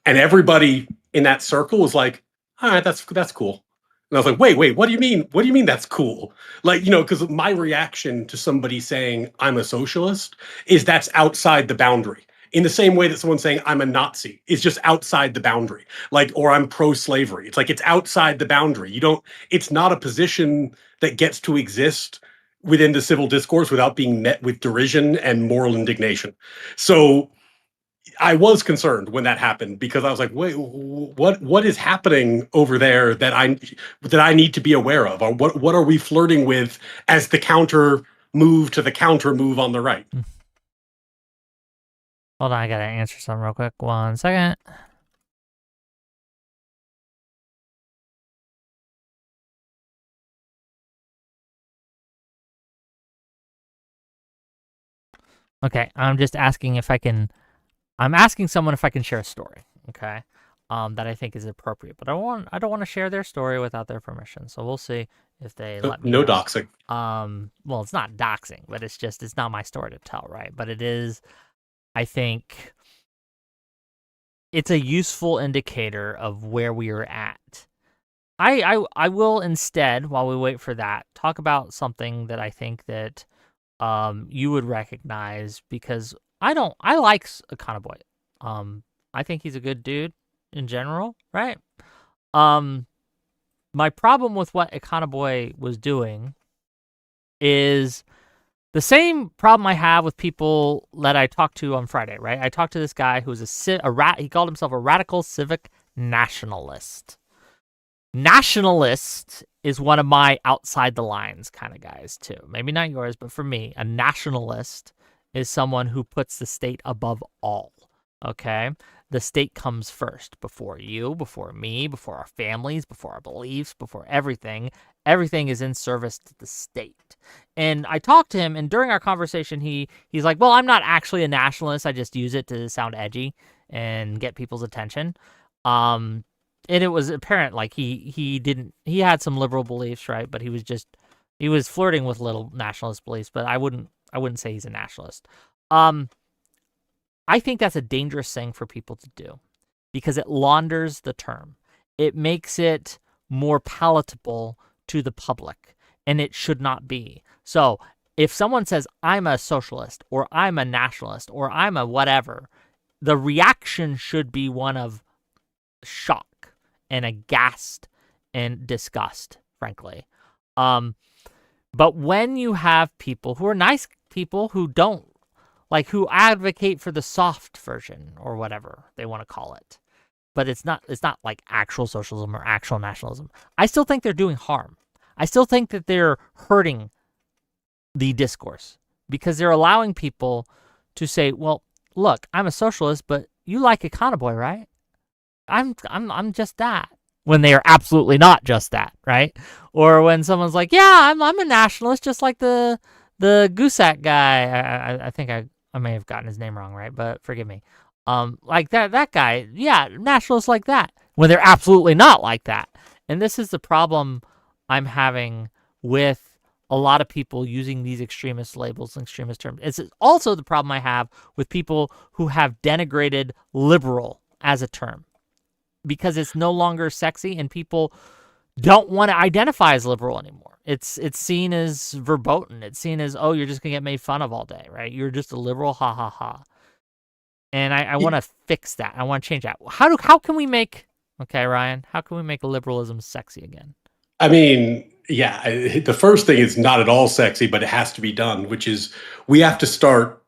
and everybody in that circle was like, "All right, that's cool." And I was like, "Wait, what do you mean? What do you mean that's cool?" Like, because my reaction to somebody saying I'm a socialist is that's outside the boundary. In the same way that someone saying I'm a Nazi is just outside the boundary, like, or I'm pro-slavery. It's like it's outside the boundary. You don't. It's not a position that gets to exist within the civil discourse without being met with derision and moral indignation. So I was concerned when that happened because I was like, wait, what is happening over there that I need to be aware of? Or what are we flirting with as the counter move to the counter move on the right? Hold on, I gotta answer something real quick. 1 second. Okay, I'm just asking if I can. I'm asking someone if I can share a story. Okay, that I think is appropriate, but I don't want to share their story without their permission. So we'll see if they let me No know. doxing. Well, it's not doxing, but it's not my story to tell, right? But it is. I think it's a useful indicator of where we are at. I will instead, while we wait for that, talk about something that I think that you would recognize because I like Econoboy. I think he's a good dude in general, right? Um, my problem with what Econoboy was doing is the same problem I have with people that I talked to on Friday, right? I talked to this guy who was he called himself a radical civic nationalist. Nationalist is one of my outside the lines kind of guys too. Maybe not yours, but for me, a nationalist is someone who puts the state above all. Okay? The state comes first before you, before me, before our families, before our beliefs, before everything. Everything is in service to the state. And I talked to him, and during our conversation, he's like, "Well, I'm not actually a nationalist. I just use it to sound edgy and get people's attention." Um, and it was apparent like he had some liberal beliefs, right? But he was flirting with little nationalist beliefs. But I wouldn't say he's a nationalist. Um, I think that's a dangerous thing for people to do because it launders the term. It makes it more palatable to the public, and it should not be. So if someone says, I'm a socialist, or I'm a nationalist, or I'm a whatever, the reaction should be one of shock and aghast and disgust, frankly. But when you have people who are nice people who don't who advocate for the soft version or whatever they want to call it, but it's not like actual socialism or actual nationalism. I still think they're doing harm. I still think that they're hurting the discourse because they're allowing people to say, "Well, look, I'm a socialist, but you like Econoboy, right? I'm just that." When they are absolutely not just that, right? Or when someone's like, "Yeah, I'm a nationalist, just like the Gusak guy." I think I may have gotten his name wrong, right? But forgive me. Like that guy, yeah, nationalists like that. When they're absolutely not like that. And this is the problem I'm having with a lot of people using these extremist labels and extremist terms. It's also the problem I have with people who have denigrated liberal as a term because it's no longer sexy and people don't want to identify as liberal anymore. It's seen as verboten. It's seen as, oh, you're just gonna get made fun of all day, right? You're just a liberal, ha ha ha. And I want to fix that. I want to change that. How can we make okay, Ryan? How can we make liberalism sexy again? I mean, yeah, the first thing is not at all sexy, but it has to be done, which is we have to start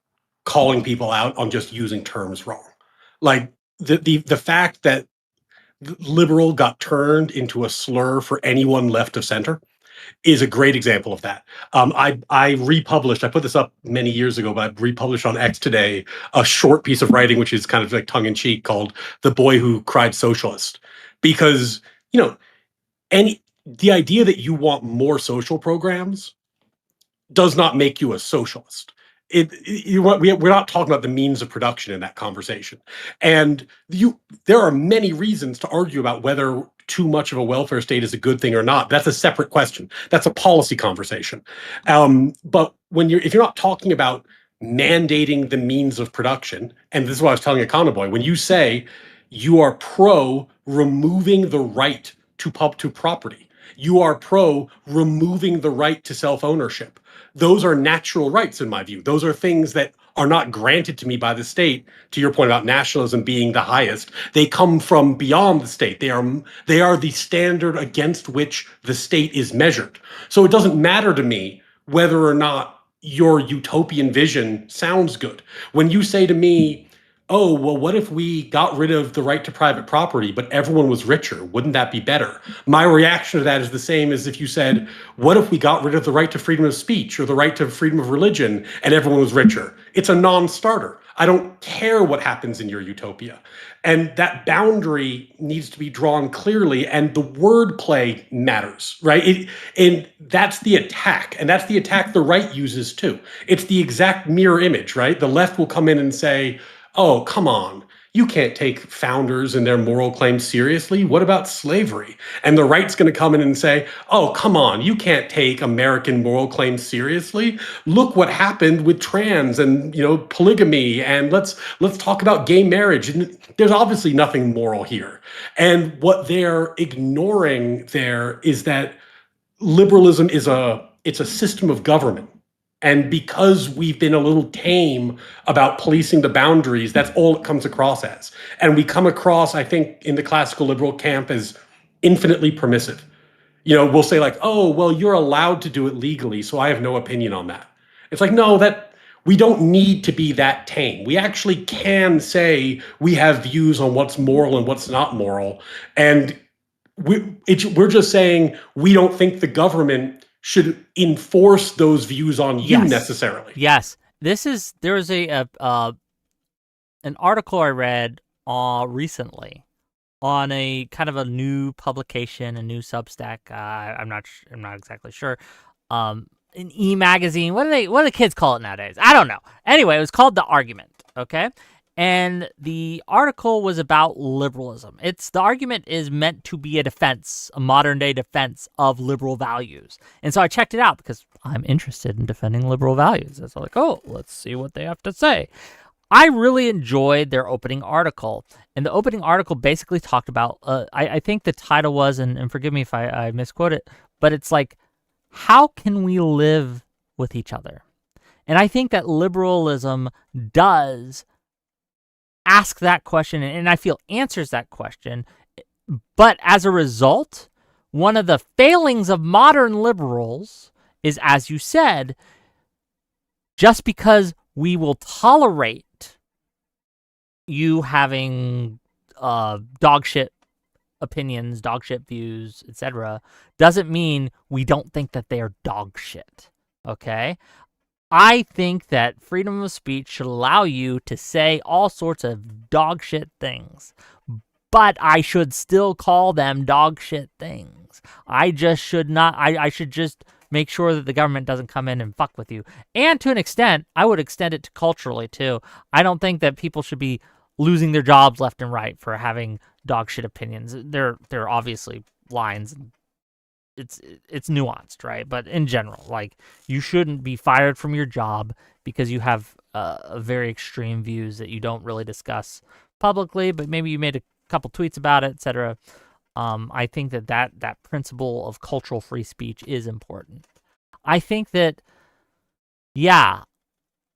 calling people out on just using terms wrong. Like the fact that liberal got turned into a slur for anyone left of center is a great example of that. I republished, I put this up many years ago, but I republished on X today a short piece of writing, which is kind of like tongue in cheek, called "The Boy Who Cried Socialist," because you know, any the idea that you want more social programs does not make you a socialist. We're not talking about the means of production in that conversation, and there are many reasons to argue about whether too much of a welfare state is a good thing or not. That's a separate question. That's a policy conversation. But if you're not talking about mandating the means of production, and this is what I was telling Econoboy, when you say you are pro removing the right to property, you are pro removing the right to self ownership. Those are natural rights in my view. Those are things that are not granted to me by the state. To your point about nationalism being the highest, they come from beyond the state. They are the standard against which the state is measured. So it doesn't matter to me whether or not your utopian vision sounds good. When you say to me, oh, well, what if we got rid of the right to private property, but everyone was richer? Wouldn't that be better? My reaction to that is the same as if you said, what if we got rid of the right to freedom of speech or the right to freedom of religion and everyone was richer? It's a non-starter. I don't care what happens in your utopia. And that boundary needs to be drawn clearly, and the wordplay matters, right? And that's the attack, and that's the attack the right uses too. It's the exact mirror image, right? The left will come in and say, oh, come on. You can't take founders and their moral claims seriously. What about slavery? And the right's going to come in and say, oh, come on. You can't take American moral claims seriously. Look what happened with trans and, polygamy. And let's talk about gay marriage. And there's obviously nothing moral here. And what they're ignoring there is that liberalism it's a system of government. And because we've been a little tame about policing the boundaries, that's all it comes across as. And we come across, I think, in the classical liberal camp as infinitely permissive. We'll say like, oh, well, you're allowed to do it legally, so I have no opinion on that. It's like, no, that we don't need to be that tame. We actually can say we have views on what's moral and what's not moral. And we're just saying we don't think the government should enforce those views on you necessarily. Yes. There was an article I read recently on a kind of a new publication, a new Substack. I'm not exactly sure. An e-magazine. What do the kids call it nowadays? I don't know. Anyway, it was called The Argument. Okay. And the article was about liberalism. The argument is meant to be a modern day defense of liberal values. And so I checked it out because I'm interested in defending liberal values. So I was like, oh, let's see what they have to say. I really enjoyed their opening article. And the opening article basically talked about, I think the title was, and forgive me if I misquote it, but it's like, how can we live with each other? And I think that liberalism does ask that question, and I feel answers that question. But as a result, one of the failings of modern liberals is, as you said, just because we will tolerate you having dog shit opinions, dog shit views, etc., doesn't mean we don't think that they are dog shit. Okay? I think that freedom of speech should allow you to say all sorts of dog shit things, but I should still call them dog shit things. I just should not, I should just make sure that the government doesn't come in and fuck with you. And to an extent, I would extend it to culturally too. I don't think that people should be losing their jobs left and right for having dog shit opinions. There are obviously lines. It's nuanced, right? But in general, like, you shouldn't be fired from your job because you have very extreme views that you don't really discuss publicly, but maybe you made a couple tweets about it, etc. I think that principle of cultural free speech is important. I think that, yeah,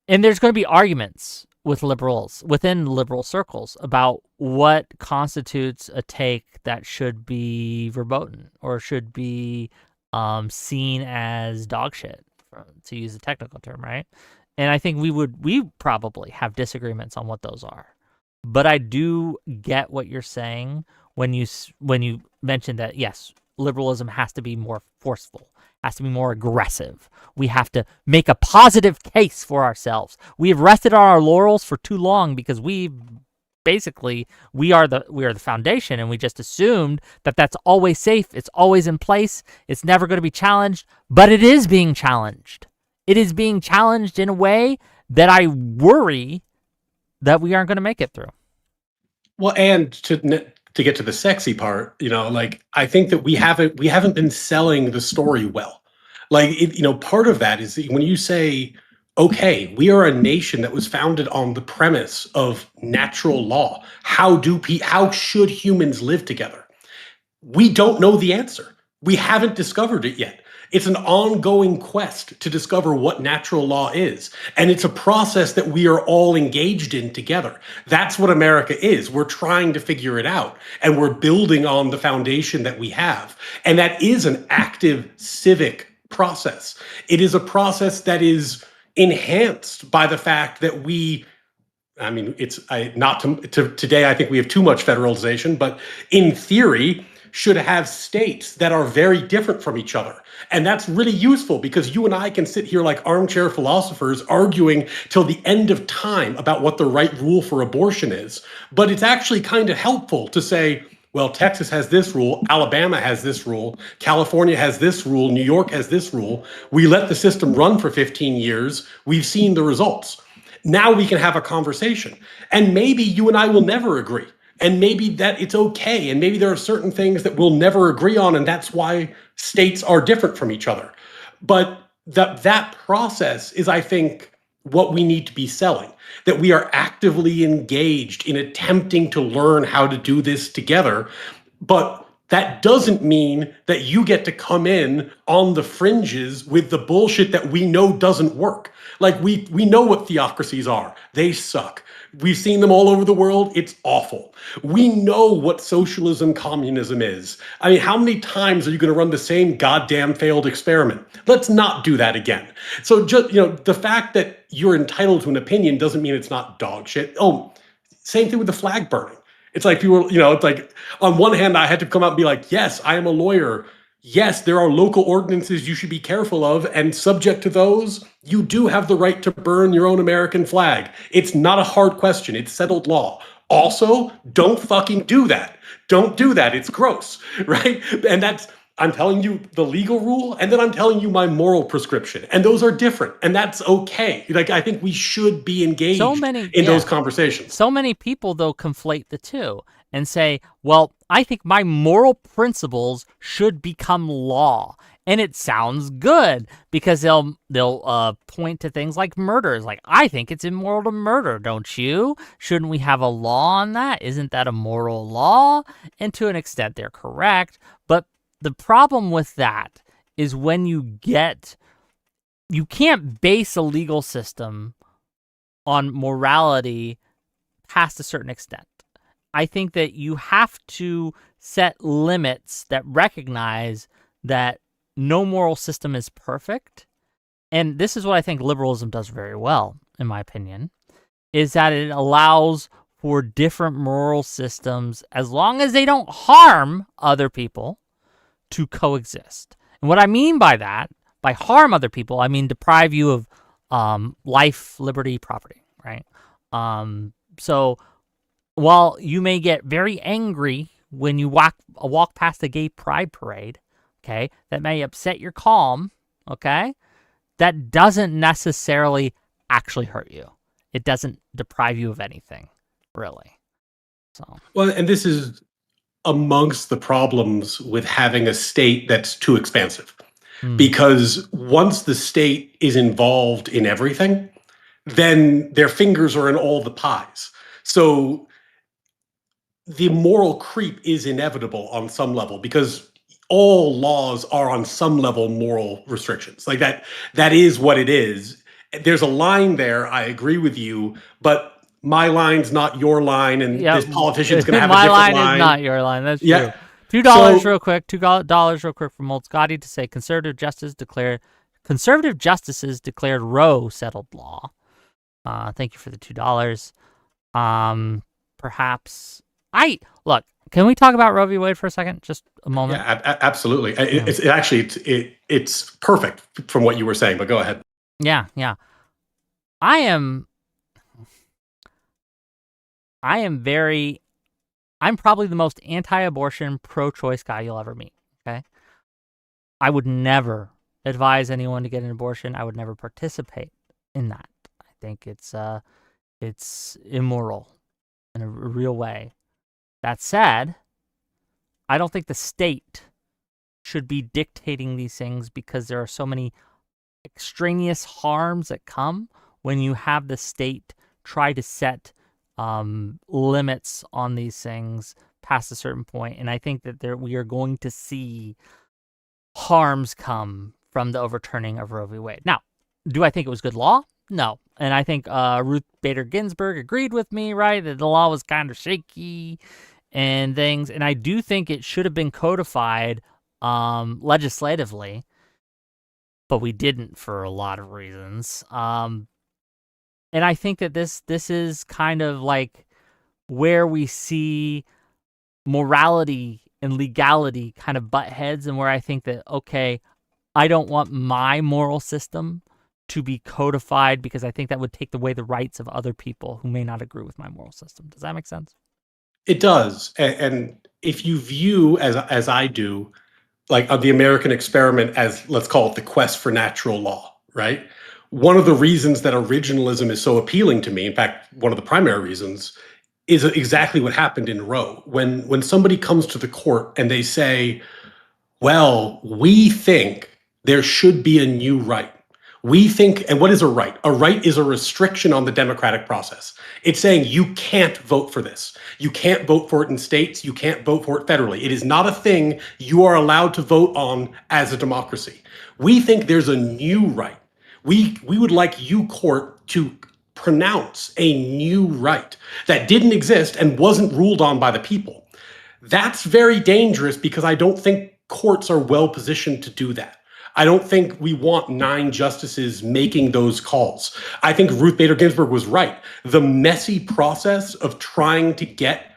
and there's going to be arguments with liberals, within liberal circles, about what constitutes a take that should be verboten or should be seen as dog shit, to use a technical term, right? And I think we probably have disagreements on what those are. But I do get what you're saying when you mention that, yes, liberalism has to be more forceful, has to be more aggressive. We have to make a positive case for ourselves. We have rested on our laurels for too long because we are the foundation, and we just assumed that that's always safe, it's always in place, it's never going to be challenged, but it is being challenged. It is being challenged in a way that I worry that we aren't going to make it through. Well, and to get to the sexy part, like I think that we haven't been selling the story well. Like part of that is that when you say, okay, we are a nation that was founded on the premise of natural law. How should humans live together? We don't know the answer. We haven't discovered it yet. It's an ongoing quest to discover what natural law is. And it's a process that we are all engaged in together. That's what America is. We're trying to figure it out, and we're building on the foundation that we have. And that is an active civic process. It is a process that is enhanced by the fact that today I think we have too much federalization, but in theory, should have states that are very different from each other. And that's really useful because you and I can sit here like armchair philosophers arguing till the end of time about what the right rule for abortion is. But it's actually kind of helpful to say, well, Texas has this rule, Alabama has this rule, California has this rule, New York has this rule. We let the system run for 15 years. We've seen the results. Now we can have a conversation. And maybe you and I will never agree. And maybe that it's okay. And maybe there are certain things that we'll never agree on. And that's why states are different from each other. But that process is, I think, what we need to be selling, that we are actively engaged in attempting to learn how to do this together. But that doesn't mean that you get to come in on the fringes with the bullshit that we know doesn't work. Like we know what theocracies are. They suck. We've seen them all over the world. It's awful. We know what socialism, communism is. I mean, how many times are you going to run the same goddamn failed experiment? Let's not do that again. So just, the fact that you're entitled to an opinion doesn't mean it's not dog shit. Oh, same thing with the flag burning. It's like people, it's like on one hand, I had to come out and be like, yes, I am a lawyer. Yes, there are local ordinances you should be careful of, and subject to those, you do have the right to burn your own American flag. It's not a hard question. It's settled law. Also, don't fucking do that. Don't do that. It's gross, right? And I'm telling you the legal rule, and then I'm telling you my moral prescription. And those are different, and that's okay. Like, I think we should be engaged in those conversations. So many people, though, conflate the two and say, well, I think my moral principles should become law. And it sounds good because they'll point to things like murders. Like, I think it's immoral to murder, don't you? Shouldn't we have a law on that? Isn't that a moral law? And to an extent, they're correct. But the problem with that is when you can't base a legal system on morality past a certain extent. I think that you have to set limits that recognize that no moral system is perfect. And this is what I think liberalism does very well, in my opinion, is that it allows for different moral systems, as long as they don't harm other people, to coexist. And what I mean by that, by harm other people, I mean deprive you of life, liberty, property, right? So while you may get very angry when you walk past a gay pride parade, okay, that may upset your calm, okay, that doesn't necessarily actually hurt you. It doesn't deprive you of anything, really. So well, and this is amongst the problems with having a state that's too expansive. Because once the state is involved in everything, then their fingers are in all the pies. So the moral creep is inevitable on some level because all laws are on some level moral restrictions. Like that is what it is. There's a line there. I agree with you, but my line's not your line, and this politician's going to have a different line. My line is not your line. That's true. Yeah. $2 real quick. $2 real quick from Moltzgotti to say conservative justices declared Roe settled law. Thank you for the $2. Perhaps I look. Can we talk about Roe v. Wade for a second? Just a moment. Yeah, absolutely. Yeah. It's perfect from what you were saying. But go ahead. Yeah. Yeah. I am. I am very. I'm probably the most anti-abortion, pro-choice guy you'll ever meet. Okay. I would never advise anyone to get an abortion. I would never participate in that. I think it's immoral in a real way. That said, I don't think the state should be dictating these things because there are so many extraneous harms that come when you have the state try to set limits on these things past a certain point. And I think that we are going to see harms come from the overturning of Roe v. Wade. Now, do I think it was good law? No. And I think Ruth Bader Ginsburg agreed with me, right, that the law was kind of shaky and things. And I do think it should have been codified legislatively, but we didn't for a lot of reasons. And I think that this is kind of like where we see morality and legality kind of butt heads, and where I think that, okay, I don't want my moral system to be codified because I think that would take away the rights of other people who may not agree with my moral system. Does that make sense? It does, and if you view as I do, like of the American experiment as, let's call it, the quest for natural law, right? One of the reasons that originalism is so appealing to me, in fact, one of the primary reasons, is exactly what happened in Roe. When somebody comes to the court and they say, well, we think there should be a new right. We think, and what is a right? A right is a restriction on the democratic process. It's saying you can't vote for this. You can't vote for it in states. You can't vote for it federally. It is not a thing you are allowed to vote on as a democracy. We think there's a new right. We would like you, court, to pronounce a new right that didn't exist and wasn't ruled on by the people. That's very dangerous because I don't think courts are well positioned to do that. I don't think we want 9 justices making those calls. I think Ruth Bader Ginsburg was right. The messy process of trying to get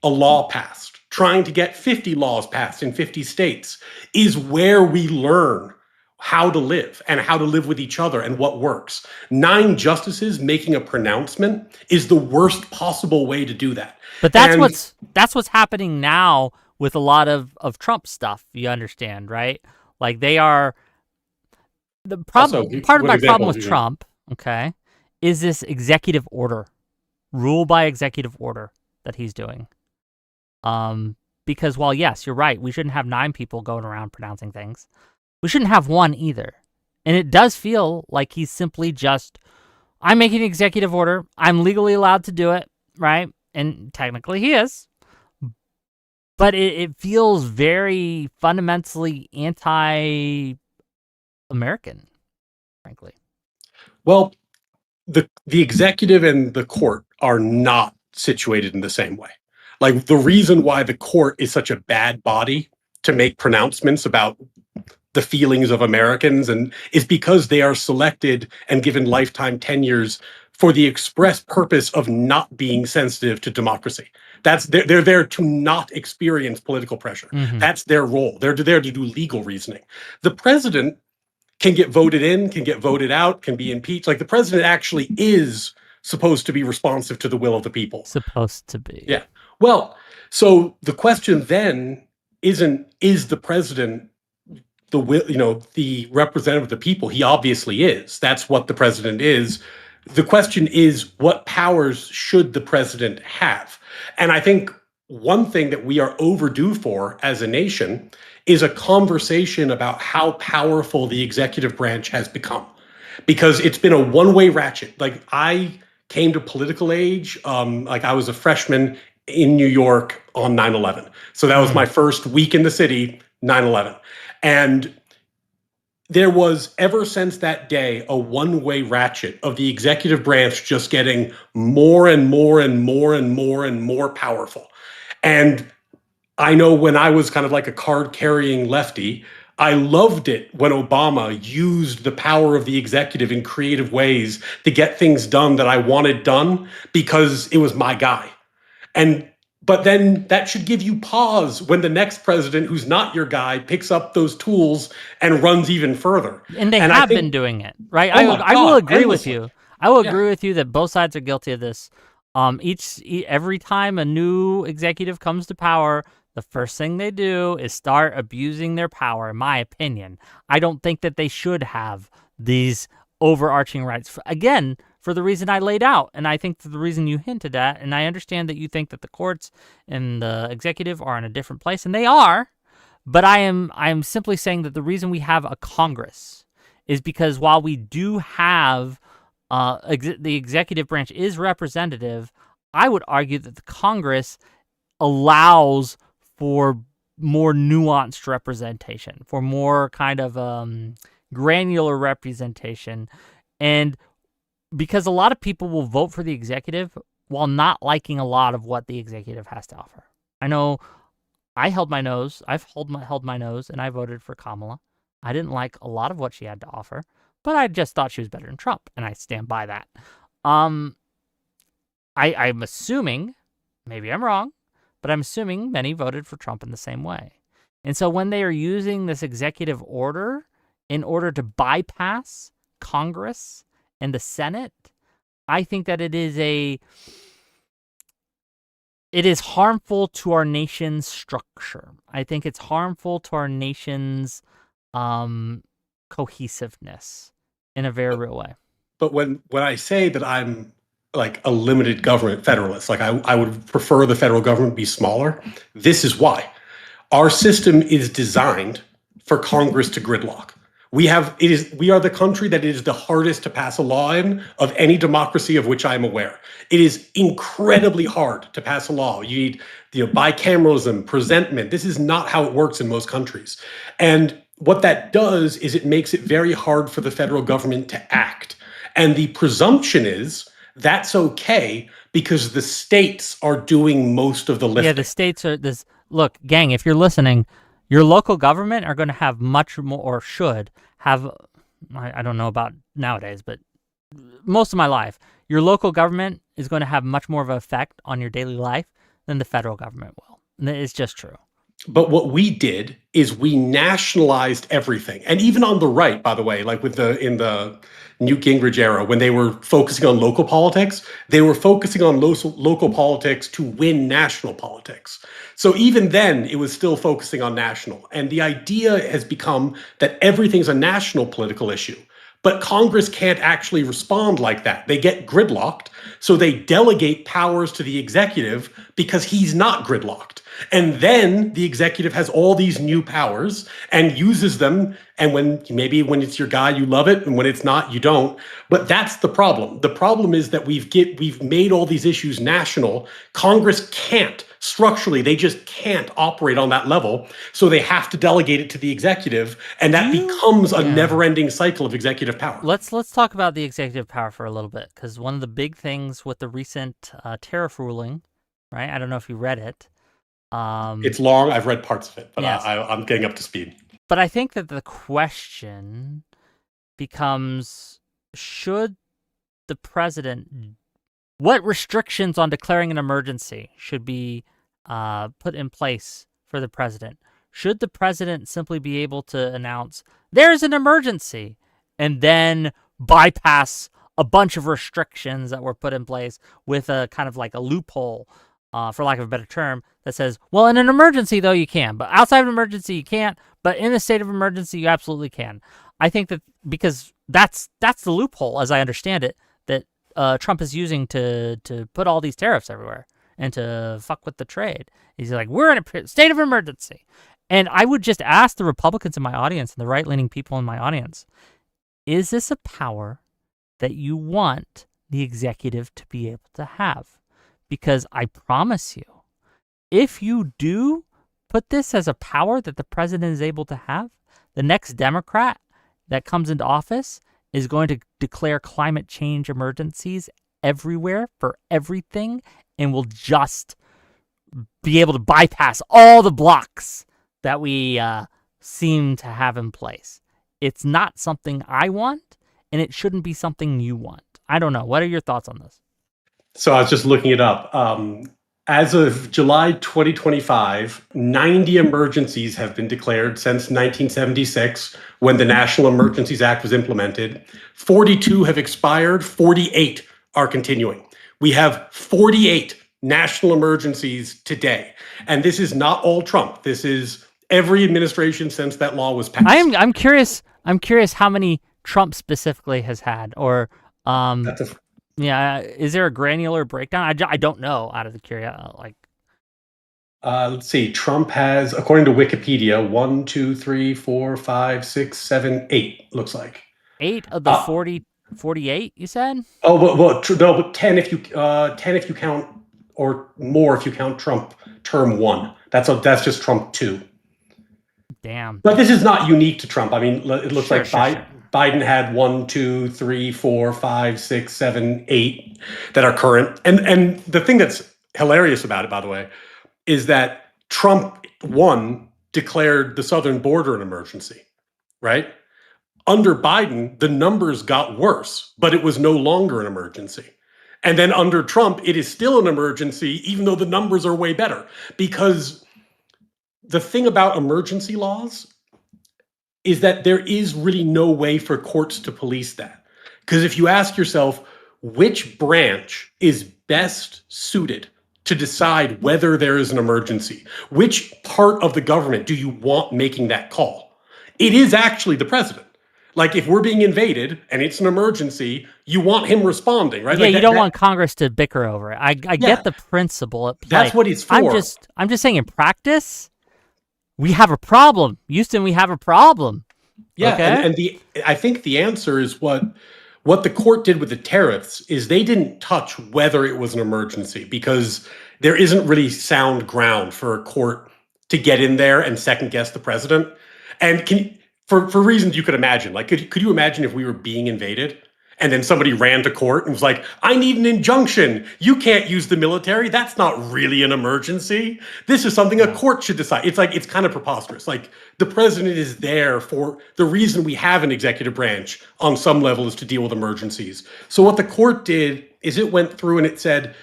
a law passed, trying to get 50 laws passed in 50 states, is where we learn how to live and how to live with each other and what works. 9 justices making a pronouncement is the worst possible way to do that. But that's what's happening now with a lot of Trump stuff. You understand, right? Like they are the problem. Part of my problem with Trump, okay, is this executive order, rule by executive order that he's doing. Because while yes, you're right, we shouldn't have 9 people going around pronouncing things. We shouldn't have one either. And it does feel like he's simply just, I'm making an executive order. I'm legally allowed to do it, right? And technically he is. But it feels very fundamentally anti-American, frankly. Well, the executive and the court are not situated in the same way. Like the reason why the court is such a bad body to make pronouncements about the feelings of Americans and is because they are selected and given lifetime tenures for the express purpose of not being sensitive to democracy. They're there to not experience political pressure. Mm-hmm. That's their role. They're there to do legal reasoning. The president can get voted in, can get voted out, can be impeached. Like the president actually is supposed to be responsive to the will of the people. Supposed to be. Yeah. Well, so the question then isn't, is the president the will, the representative of the people? He obviously is. That's what the president is. The question is, what powers should the president have? And I think one thing that we are overdue for as a nation is a conversation about how powerful the executive branch has become, because it's been a one-way ratchet. Like I came to political age, like I was a freshman in New York on 9/11. So that was my first week in the city, 9/11. And there was, ever since that day, a one-way ratchet of the executive branch just getting more and more and more and more and more powerful. And I know when I was kind of like a card-carrying lefty, I loved it when Obama used the power of the executive in creative ways to get things done that I wanted done because it was my guy. And but then that should give you pause when the next president who's not your guy picks up those tools and runs even further. And they And I have been think, doing it, right? oh my I will God, agree with endlessly. you. I will Yeah. agree with you that both sides are guilty of this. Every time a new executive comes to power, the first thing they do is start abusing their power. In my opinion, I don't think that they should have these overarching rights. Again, for the reason I laid out, and I think for the reason you hinted at, and I understand that you think that the courts and the executive are in a different place, and they are. But I am simply saying that the reason we have a Congress is because while we do have the executive branch is representative, I would argue that the Congress allows for more nuanced representation, for more kind of granular representation. And because a lot of people will vote for the executive while not liking a lot of what the executive has to offer. I know I held my nose. Held my nose, and I voted for Kamala. I didn't like a lot of what she had to offer, but I just thought she was better than Trump, and I stand by that. Um, I'm assuming, maybe I'm wrong, but I'm assuming many voted for Trump in the same way. And so when they are using this executive order in order to bypass Congress and the Senate, I think that it is harmful to our nation's structure. I think it's harmful to our nation's cohesiveness in a very real way. But when I say that I'm like a limited government federalist, like I would prefer the federal government be smaller, this is why. Our system is designed for Congress to gridlock. We are the country that is the hardest to pass a law in of any democracy of which I'm aware. It is incredibly hard to pass a law. You need bicameralism, presentment. This is not how it works in most countries. And what that does is it makes it very hard for the federal government to act. And the presumption is that's okay because the states are doing most of the Yeah, the lifting. states are this. Look, gang, if you're listening, your local government are going to have much more, or should have. I don't know about nowadays, but most of my life, your local government is going to have much more of an effect on your daily life than the federal government will. It's just true. But what we did is we nationalized everything. And even on the right, by the way, like in the Newt Gingrich era, when they were focusing on local politics, they were focusing on local politics to win national politics. So even then, it was still focusing on national. And the idea has become that everything's a national political issue. But Congress can't actually respond like that. They get gridlocked, so they delegate powers to the executive because he's not gridlocked. And then the executive has all these new powers and uses them. And when it's your guy, you love it, and when it's not, you don't. But that's the problem. The problem is that we've made all these issues national. Congress can't structurally; they just can't operate on that level. So they have to delegate it to the executive, and that becomes a Yeah. never-ending cycle of executive power. Let's talk about the executive power for a little bit, because one of the big things with the recent tariff ruling, right? I don't know if you read it. It's long. I've read parts of it, but Yes. I'm getting up to speed. But I think that the question becomes, should the president, what restrictions on declaring an emergency should be put in place for the president? Should the president simply be able to announce, there's an emergency, and then bypass a bunch of restrictions that were put in place with a kind of like a loophole, for lack of a better term, that says, well, in an emergency, though, you can, but outside of an emergency, you can't, but in a state of emergency, you absolutely can. I think that because that's the loophole, as I understand it, that Trump is using to put all these tariffs everywhere and to fuck with the trade. He's like, we're in a state of emergency. And I would just ask the Republicans in my audience and the right-leaning people in my audience, is this a power that you want the executive to be able to have? Because I promise you, if you do put this as a power that the president is able to have, the next Democrat that comes into office is going to declare climate change emergencies everywhere for everything and will just be able to bypass all the blocks that we seem to have in place. It's not something I want, and it shouldn't be something you want. I don't know. What are your thoughts on this? So I was just looking it up. As of July 2025, 90 emergencies have been declared since 1976, when the National Emergencies Act was implemented. 42 have expired, 48 are continuing. We have 48 national emergencies today. And this is not all Trump. This is every administration since that law was passed. I'm curious. I'm curious how many Trump specifically has had, or That's a yeah, is there a granular breakdown? I don't know. Out of the curiosity, like let's see. Trump has, according to Wikipedia, 1, 2, 3, 4, 5, 6, 7, 8. Looks like 8 of the 48. You said? Oh, no, but 10 if you 10 if you count, or more if you count Trump term 1. That's just Trump 2. Damn. But this is not unique to Trump. I mean, it looks Sure, like sure. Biden had 1, 2, 3, 4, 5, 6, 7, 8 that are current. And the thing that's hilarious about it, by the way, is that Trump 1 declared the southern border an emergency, right? Under Biden, the numbers got worse, but it was no longer an emergency. And then under Trump, it is still an emergency, even though the numbers are way better. Because the thing about emergency laws is that there is really no way for courts to police that. Because if you ask yourself, which branch is best suited to decide whether there is an emergency, which part of the government do you want making that call? It is actually the president. Like, if we're being invaded and it's an emergency, you want him responding, right? Yeah, Like you don't want Congress to bicker over it. I yeah, get the principle at play. that's what it's for. I'm just saying in practice, we have a problem. Houston, we have a problem. Yeah, Okay? and I think the answer is what the court did with the tariffs is they didn't touch whether it was an emergency, because there isn't really sound ground for a court to get in there and second guess the president. And for reasons you could imagine, like could you imagine if we were being invaded and then somebody ran to court and was like, I need an injunction. You can't use the military. That's not really an emergency. This is something a court should decide. It's kind of preposterous. Like, the president is there for the reason we have an executive branch on some level is to deal with emergencies. So what the court did is it went through and it said,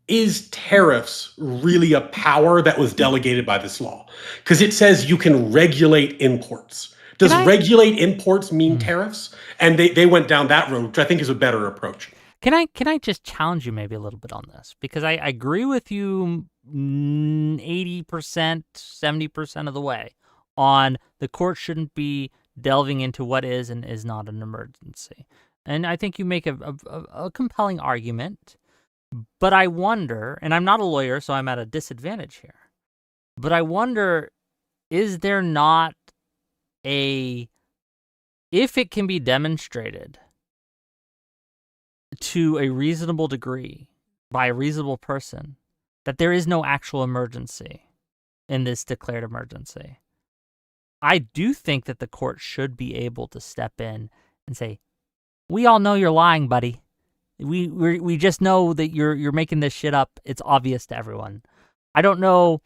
is tariffs really a power that was delegated by this law? Because it says you can regulate imports. Does regulate imports mean tariffs? And they went down that road, which I think is a better approach. Can I just challenge you maybe a little bit on this? Because I agree with you 80%, 70% of the way on the court shouldn't be delving into what is and is not an emergency. And I think you make a compelling argument. But I wonder, and I'm not a lawyer, so I'm at a disadvantage here, but I wonder, is there not if it can be demonstrated to a reasonable degree by a reasonable person that there is no actual emergency in this declared emergency, I do think that the court should be able to step in and say, we all know you're lying, buddy. We just know that you're making this shit up. It's obvious to everyone. I don't know.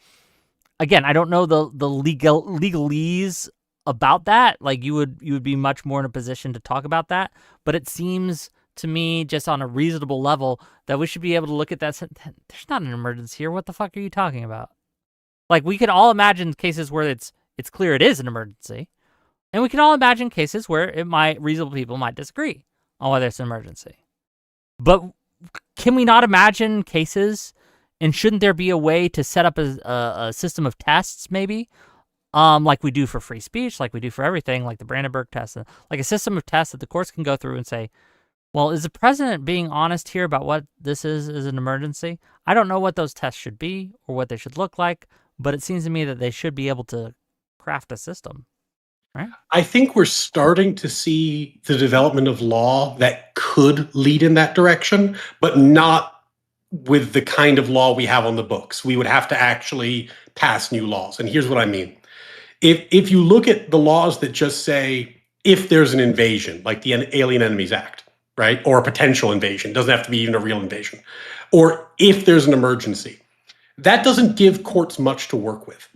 Again, I don't know the legalese about that. Like, you would be much more in a position to talk about that. But it seems to me, just on a reasonable level, that we should be able to look at that. There's not an emergency here. What the fuck are you talking about? Like, we can all imagine cases where it's clear it is an emergency, and we can all imagine cases where reasonable people might disagree on whether it's an emergency. But can we not imagine cases, and shouldn't there be a way to set up a system of tests, maybe, like we do for free speech, like we do for everything, like the Brandenburg test, like a system of tests that the courts can go through and say, well, is the president being honest here about what this is an emergency? I don't know what those tests should be or what they should look like, but it seems to me that they should be able to craft a system. Right? I think we're starting to see the development of law that could lead in that direction, but not with the kind of law we have on the books. We would have to actually pass new laws. And here's what I mean. If you look at the laws that just say, if there's an invasion, like the Alien Enemies Act, right? Or a potential invasion, doesn't have to be even a real invasion. Or if there's an emergency, that doesn't give courts much to work with.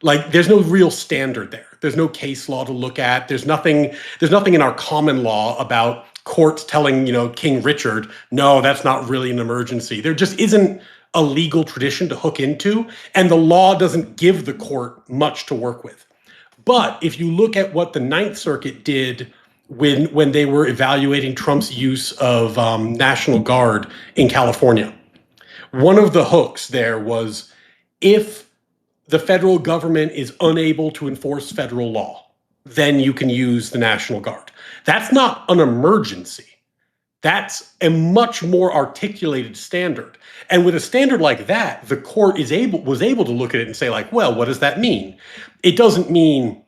Like, there's no real standard there. There's no case law to look at. There's nothing in our common law about courts telling, King Richard, no, that's not really an emergency. There just isn't a legal tradition to hook into, and the law doesn't give the court much to work with. But if you look at what the Ninth Circuit did when they were evaluating Trump's use of National Guard in California, one of the hooks there was if the federal government is unable to enforce federal law, then you can use the National Guard. That's not an emergency. That's a much more articulated standard. And with a standard like that, the court was able to look at it and say, like, well, what does that mean? It doesn't mean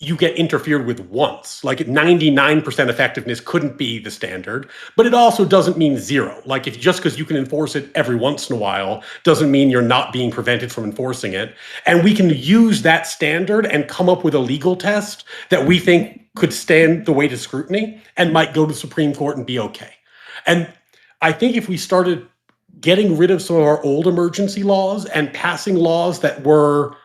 you get interfered with once. Like 99% effectiveness couldn't be the standard, but it also doesn't mean zero. Like if just because you can enforce it every once in a while doesn't mean you're not being prevented from enforcing it. And we can use that standard and come up with a legal test that we think could stand the weight of scrutiny and might go to the Supreme Court and be okay. And I think if we started getting rid of some of our old emergency laws and passing laws that were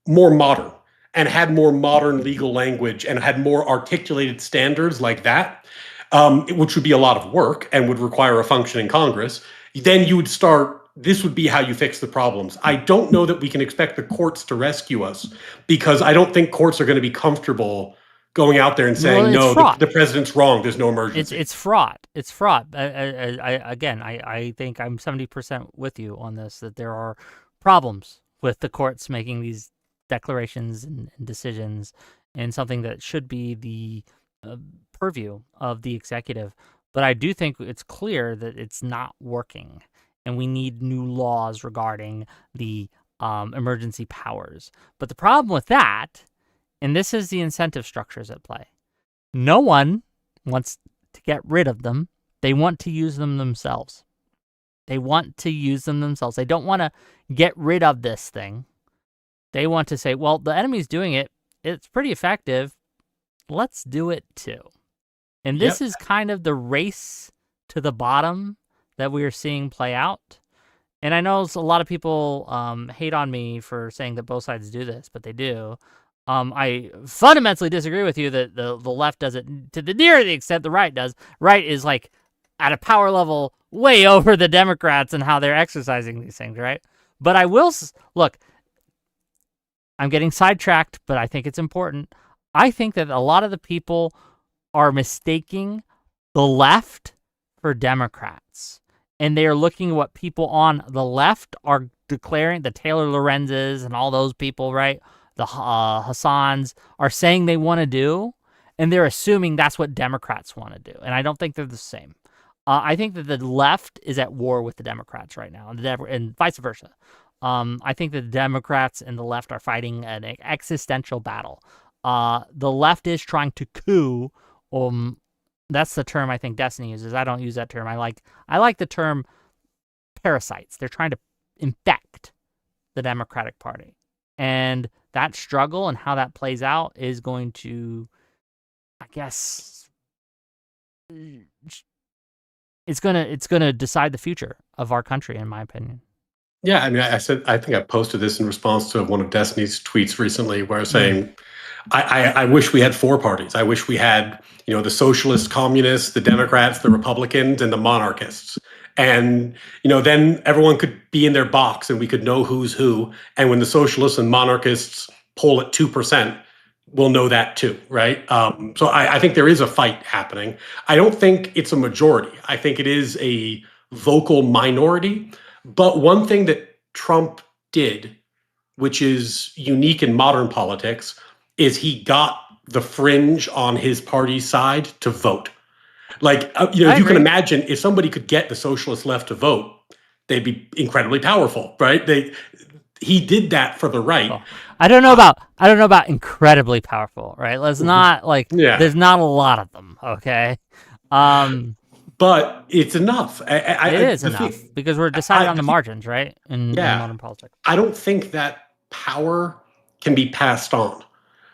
more modern and had more modern legal language and had more articulated standards like that, which would be a lot of work and would require a functioning Congress, then you would start, this would be how you fix the problems. I don't know that we can expect the courts to rescue us because I don't think courts are going to be comfortable going out there and saying, no, the president's wrong. There's no emergency. It's fraught. It's fraught. I think I'm 70% with you on this, that there are problems with the courts making these declarations and decisions and something that should be the purview of the executive. But I do think it's clear that it's not working, and we need new laws regarding the emergency powers. But the problem with that, and this is the incentive structures at play, no one wants to get rid of them. They want to use them themselves. They want to use them themselves. They don't want to get rid of this thing. They want to say, well, the enemy's doing it. It's pretty effective. Let's do it too. And this is kind of the race to the bottom that we are seeing play out. And I know a lot of people hate on me for saying that both sides do this, but they do. I fundamentally disagree with you that the left does it to the near the extent the right does. Right is like at a power level way over the Democrats and how they're exercising these things, right? But I will look. I'm getting sidetracked, but I think it's important. I think that a lot of the people are mistaking the left for Democrats. And they are looking at what people on the left are declaring, the Taylor Lorenzes and all those people, right? The Hassans are saying they want to do, and they're assuming that's what Democrats want to do. And I don't think they're the same. I think that the left is at war with the Democrats right now, and vice versa. I think that the Democrats and the left are fighting an existential battle. The left is trying to coup. That's the term I think Destiny uses. I don't use that term. I like the term parasites. They're trying to infect the Democratic Party. And that struggle and how that plays out is going to, I guess, it's gonna decide the future of our country, in my opinion. Yeah, I mean, I think I posted this in response to one of Destiny's tweets recently, where I was saying, I wish we had four parties. I wish we had, the socialists, communists, the Democrats, the Republicans, and the monarchists. And, then everyone could be in their box and we could know who's who. And when the socialists and monarchists poll at 2%, we'll know that too, right? So I think there is a fight happening. I don't think it's a majority. I think it is a vocal minority. But one thing that Trump did, which is unique in modern politics, is he got the fringe on his party's side to vote. Like, you can imagine if somebody could get the socialist left to vote, they'd be incredibly powerful, right? He did that for the right. Well, I don't know about incredibly powerful, right? Let's not there's not a lot of them, okay? But it's enough. It is enough because we're deciding on the margins, right? In modern politics. I don't think that power can be passed on.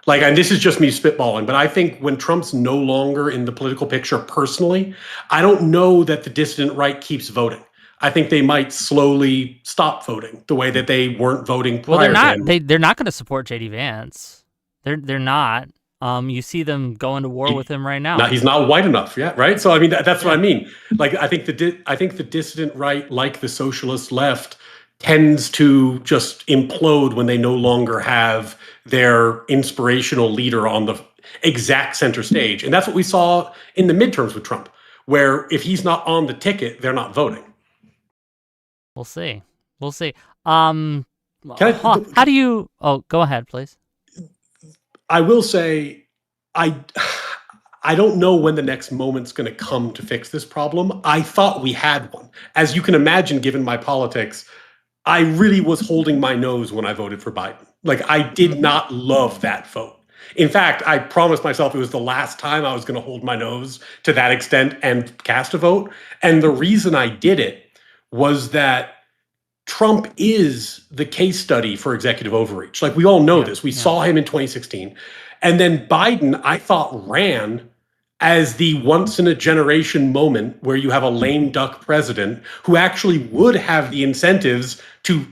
And this is just me spitballing, but I think when Trump's no longer in the political picture personally, I don't know that the dissident right keeps voting. I think they might slowly stop voting the way that they weren't voting prior to him. They're not going to support JD Vance. They're not. You see them going to war with him right now. He's not white enough, yeah, right. So I mean, that's what I Yeah. mean. Like, I think the dissident right, like the socialist left, tends to just implode when they no longer have their inspirational leader on the exact center stage, and that's what we saw in the midterms with Trump, where if he's not on the ticket, they're not voting. We'll see. We'll see. Um, Can how do you? Oh, go ahead, please. I will say, I I don't know when the next moment's going to come to fix this problem. I thought we had one. As you can imagine, given my politics, I really was holding my nose when I voted for Biden. Like, I did not love that vote. In fact, I promised myself it was the last time I was going to hold my nose to that extent and cast a vote. And the reason I did it was that Trump is the case study for executive overreach. Like, we all know this. We saw him in 2016. And then Biden, I thought, ran as the once in a generation moment where you have a lame duck president who actually would have the incentives to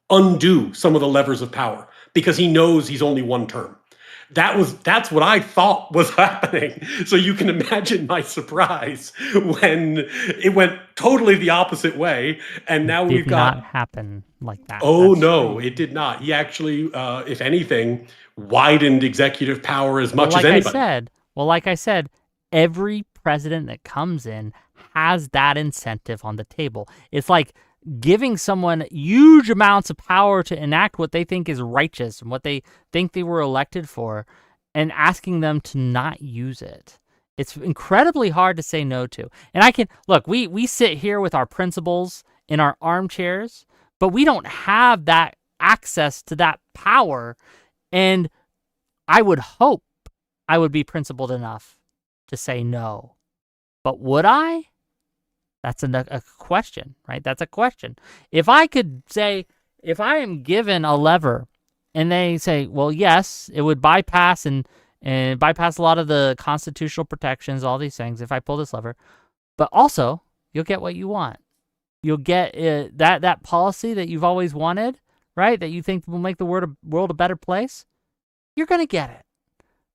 undo some of the levers of power because he knows he's only one term. That's what I thought was happening. So you can imagine my surprise when it went totally the opposite way, and now we've got. Did not happen like that. Oh no, it did not. He actually, if anything, widened executive power as much as anybody. Like I said, every president that comes in has that incentive on the table. It's like giving someone huge amounts of power to enact what they think is righteous and what they think they were elected for, and asking them to not use it. It's incredibly hard to say no to. And I can look, we sit here with our principles in our armchairs, but we don't have that access to that power. And I would hope I would be principled enough to say no. But would I? That's a question, right? That's a question. If I could say, if I am given a lever and they say, well, yes, it would bypass and bypass a lot of the constitutional protections, all these things, if I pull this lever, but also you'll get what you want. You'll get that policy that you've always wanted, right? That you think will make the world a better place. You're going to get it.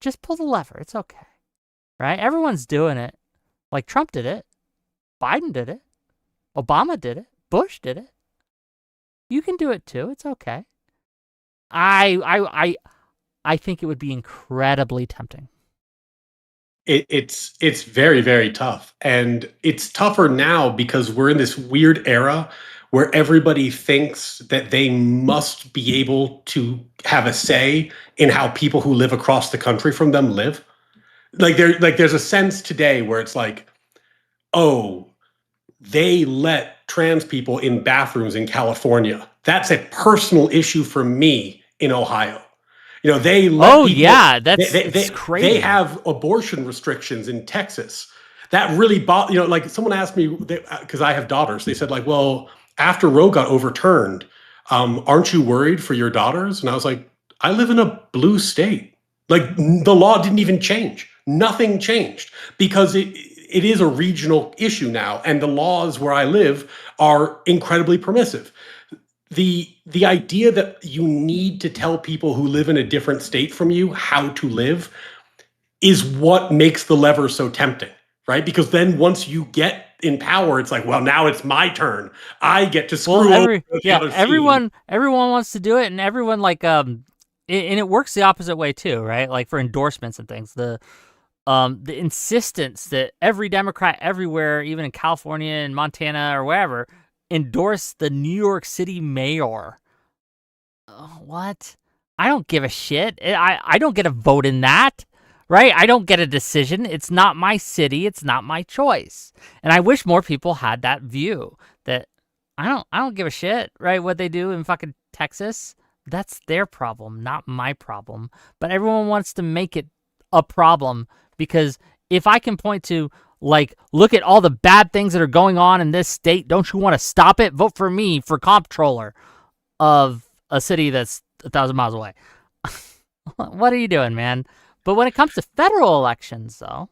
Just pull the lever. It's okay, right? Everyone's doing it. Like Trump did it. Biden did it. Obama did it. Bush did it. You can do it too. It's okay. I think it would be incredibly tempting. It's very, very tough. And it's tougher now because we're in this weird era where everybody thinks that they must be able to have a say in how people who live across the country from them live. There's a sense today where it's like, oh, they let trans people in bathrooms in California. That's a personal issue for me in Ohio. They let people. Yeah, it's crazy. They have abortion restrictions in Texas. That really bothered. Like someone asked me, because I have daughters. They said, like, well, after Roe got overturned, aren't you worried for your daughters? And I was like, I live in a blue state. Like the law didn't even change. Nothing changed because it is a regional issue now, and the laws where I live are incredibly permissive. The idea that you need to tell people who live in a different state from you how to live is what makes the lever so tempting, right? Because then once you get in power, it's like, well, now it's my turn. I get to screw over the other everyone wants to do it, and everyone and it works the opposite way too, right? Like for endorsements and things, the insistence that every Democrat everywhere, even in California and Montana or wherever, endorse the New York City mayor. What? I don't give a shit. I don't get a vote in that, right? I don't get a decision. It's not my city. It's not my choice. And I wish more people had that view that I don't give a shit, right? What they do in fucking Texas, that's their problem, not my problem. But everyone wants to make it a problem because if I can point to, like, look at all the bad things that are going on in this state, don't you want to stop it? Vote for me for comptroller of a city that's 1,000 miles away. What are you doing, man? But when it comes to federal elections, though,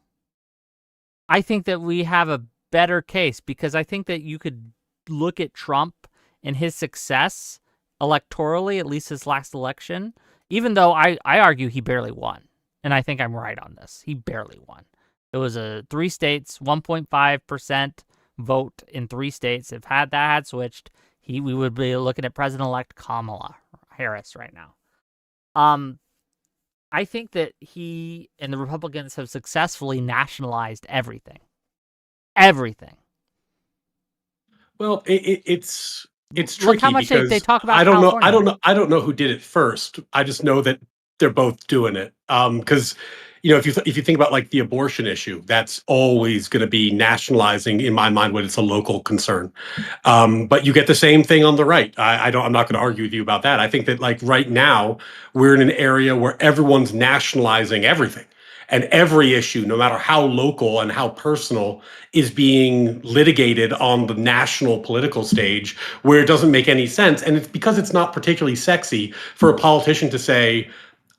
I think that we have a better case because I think that you could look at Trump and his success electorally, at least his last election, even though I argue he barely won. and I think I'm right on this. He barely won. It was a 3 states, 1.5% vote in 3 states. If that had switched, we would be looking at President-elect Kamala Harris right now. I think that he and the Republicans have successfully nationalized everything. Everything. Well, it's Look how tricky much they because talk about I don't know. I California. don't know. I don't know who did it first. I just know that they're both doing it. Because if you think about like the abortion issue, that's always going to be nationalizing in my mind when it's a local concern. But you get the same thing on the right. I don't. I'm not going to argue with you about that. I think that like right now we're in an area where everyone's nationalizing everything. And every issue, no matter how local and how personal, is being litigated on the national political stage where it doesn't make any sense. And it's because it's not particularly sexy for a politician to say,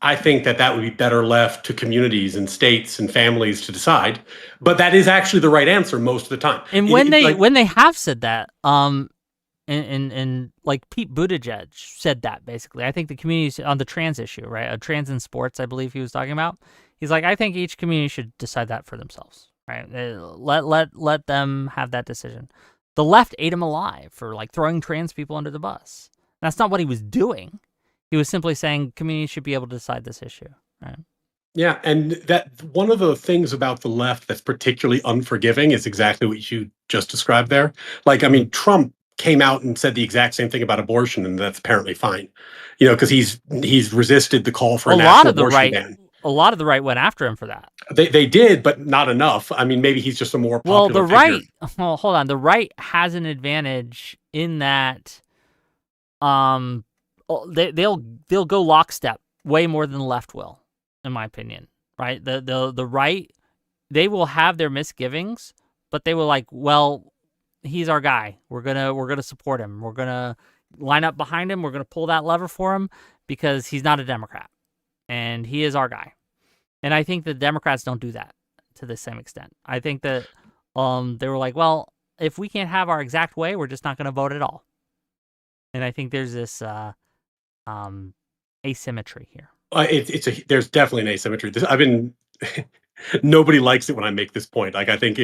I think that that would be better left to communities and states and families to decide. But that is actually the right answer most of the time. And when they have said that, and like Pete Buttigieg said that basically. I think the communities on the trans issue, right? Trans in sports, I believe he was talking about. He's like, I think each community should decide that for themselves, right? Let them have that decision. The left ate him alive for like throwing trans people under the bus. That's not what he was doing. He was simply saying communities should be able to decide this issue, right? Yeah, and that one of the things about the left that's particularly unforgiving is exactly what you just described there. Like, I mean, Trump came out and said the exact same thing about abortion, and that's apparently fine. Because he's resisted the call for a national abortion ban. A lot of the right went after him for that. They did, but not enough. I mean, maybe he's just a more popular figure. Well, hold on. The right has an advantage in that they'll go lockstep way more than the left will, in my opinion. Right? The right, they will have their misgivings, but they will like, well, he's our guy. We're gonna support him. We're gonna line up behind him. We're gonna pull that lever for him because he's not a Democrat, and he is our guy. And I think the Democrats don't do that to the same extent. I think that they were like, well, if we can't have our exact way, we're just not going to vote at all. And I think there's this asymmetry here. There's definitely an asymmetry. Nobody likes it when I make this point. Like I think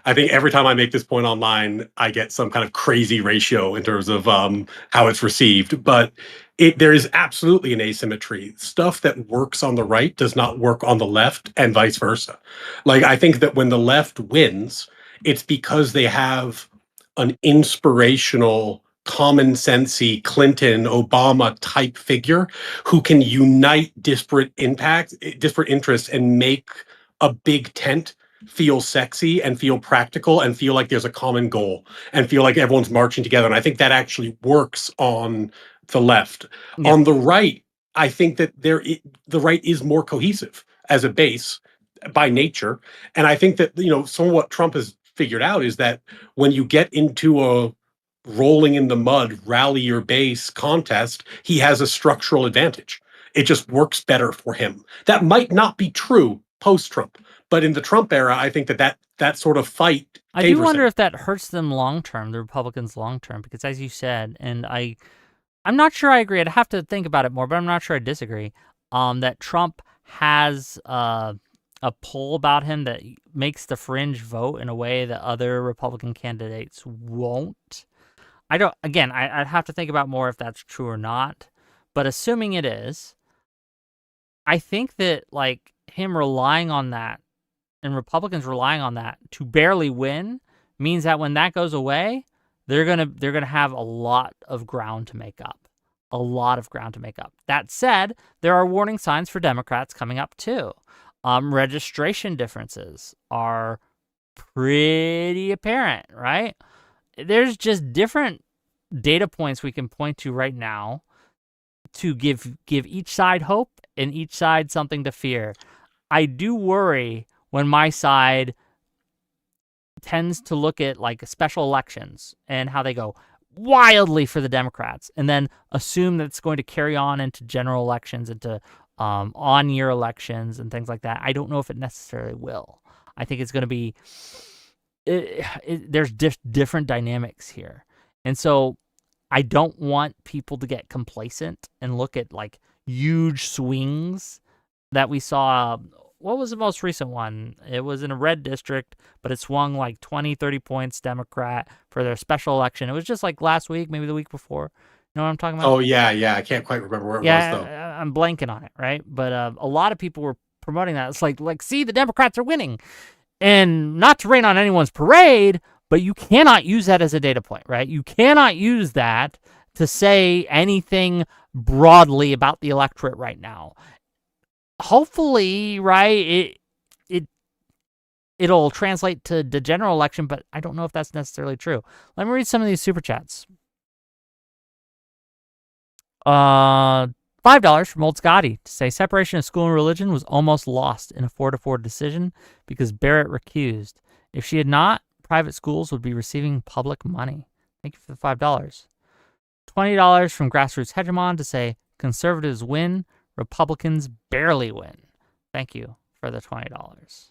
every time I make this point online, I get some kind of crazy ratio in terms of how it's received. But there is absolutely an asymmetry. Stuff that works on the right does not work on the left, and vice versa. Like I think that when the left wins, it's because they have an inspirational, common sensey Clinton, Obama type figure who can unite disparate interests and make a big tent feel sexy and feel practical and feel like there's a common goal and feel like everyone's marching together. And I think that actually works on the left. Yeah. On the right, I think that the right is more cohesive as a base by nature. And I think that, some of what Trump has figured out is that when you get into a rolling in the mud, rally your base contest, he has a structural advantage. It just works better for him. That might not be true post-Trump, but in the Trump era, I think that sort of fight. I do wonder if that hurts them long term, the Republicans long term, because as you said, and I'm not sure I agree. I'd have to think about it more, but I'm not sure I disagree. That Trump has a pull about him that makes the fringe vote in a way that other Republican candidates won't. I'd have to think about more if that's true or not. But assuming it is, I think that like him relying on that and Republicans relying on that to barely win means that when that goes away, they're gonna have a lot of ground to make up. A lot of ground to make up. That said, there are warning signs for Democrats coming up too. Registration differences are pretty apparent, right? There's just different data points we can point to right now to give each side hope and each side something to fear. I do worry when my side tends to look at like special elections and how they go wildly for the Democrats and then assume that it's going to carry on into general elections, into on-year elections and things like that. I don't know if it necessarily will. I think it's going to be there's different dynamics here. And so I don't want people to get complacent and look at like huge swings that we saw. What was the most recent one? It was in a red district, but it swung like 20, 30 points Democrat for their special election. It was just like last week, maybe the week before. You know what I'm talking about? Oh yeah. I can't quite remember where it was though. Yeah, I'm blanking on it, right? But a lot of people were promoting that. It's like, see, the Democrats are winning. And not to rain on anyone's parade, but you cannot use that as a data point, right? You cannot use that to say anything broadly about the electorate right now. Hopefully, right, it'll translate to the general election, but I don't know if that's necessarily true. Let me read some of these super chats. $5 from Old Scotty to say separation of school and religion was almost lost in a 4-4 decision because Barrett recused. If she had not, private schools would be receiving public money. Thank you for the $5. $20 from Grassroots Hegemon to say conservatives win, Republicans barely win. Thank you for the $20.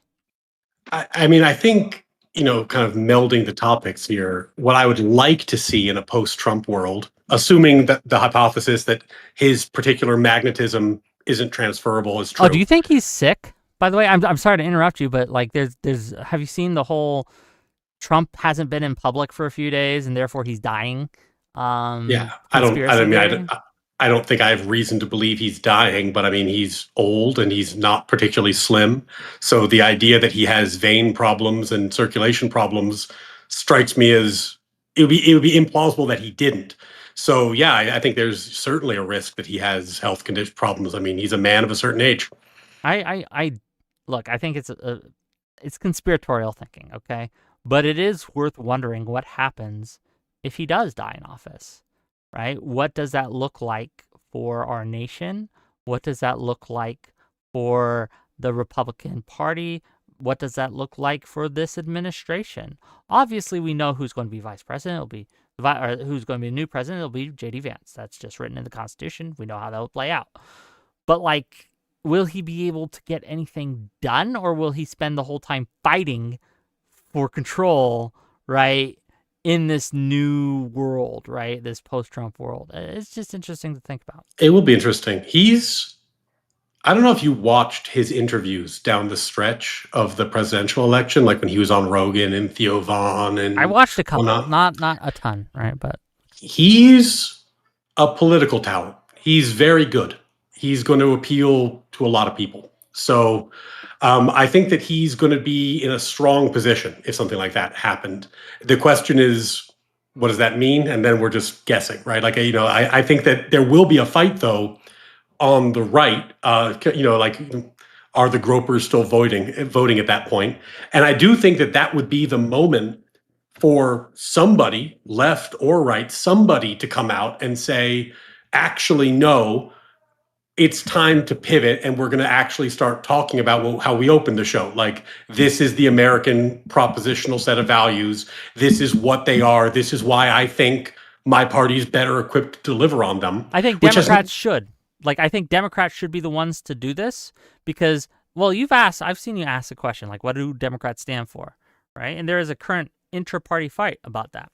I mean, I think, kind of melding the topics here, what I would like to see in a post-Trump world, assuming that the hypothesis that his particular magnetism isn't transferable is true. Oh, do you think he's sick? By the way, I'm sorry to interrupt you, but like there's have you seen the whole Trump hasn't been in public for a few days and therefore he's dying? Yeah, I don't think I have reason to believe he's dying, but I mean, he's old and he's not particularly slim. So the idea that he has vein problems and circulation problems strikes me as it would be implausible that he didn't. So yeah, I think there's certainly a risk that he has health condition problems. I mean, he's a man of a certain age. I look, I think it's conspiratorial thinking, okay? But it is worth wondering what happens if he does die in office, right? What does that look like for our nation? What does that look like for the Republican Party? What does that look like for this administration? Obviously, we know who's going to be vice president. It'll be who's going to be the new president. It'll be J.D. Vance. That's just written in the Constitution. We know how that will play out. But like, will he be able to get anything done, or will he spend the whole time fighting for control, right, in this new world, right, this post-Trump world? It's just interesting to think about. It will be interesting. I don't know if you watched his interviews down the stretch of the presidential election, like when he was on Rogan and Theo Vaughn and I watched a couple, not a ton, right? But he's a political talent. He's very good. He's going to appeal to a lot of people. So I think that he's going to be in a strong position if something like that happened. The question is, what does that mean? And then we're just guessing, right? Like, I think that there will be a fight, though, on the right. Like, are the gropers still voting at that point? And I do think that would be the moment for somebody, left or right, somebody to come out and say, actually, no, it's time to pivot, and we're going to actually start talking about how we opened the show. Like, this is the American propositional set of values. This is what they are. This is why I think my party is better equipped to deliver on them. I think Democrats should. Like, I think Democrats should be the ones to do this because, well, I've seen you ask the question, like, what do Democrats stand for, right? And there is a current intra-party fight about that.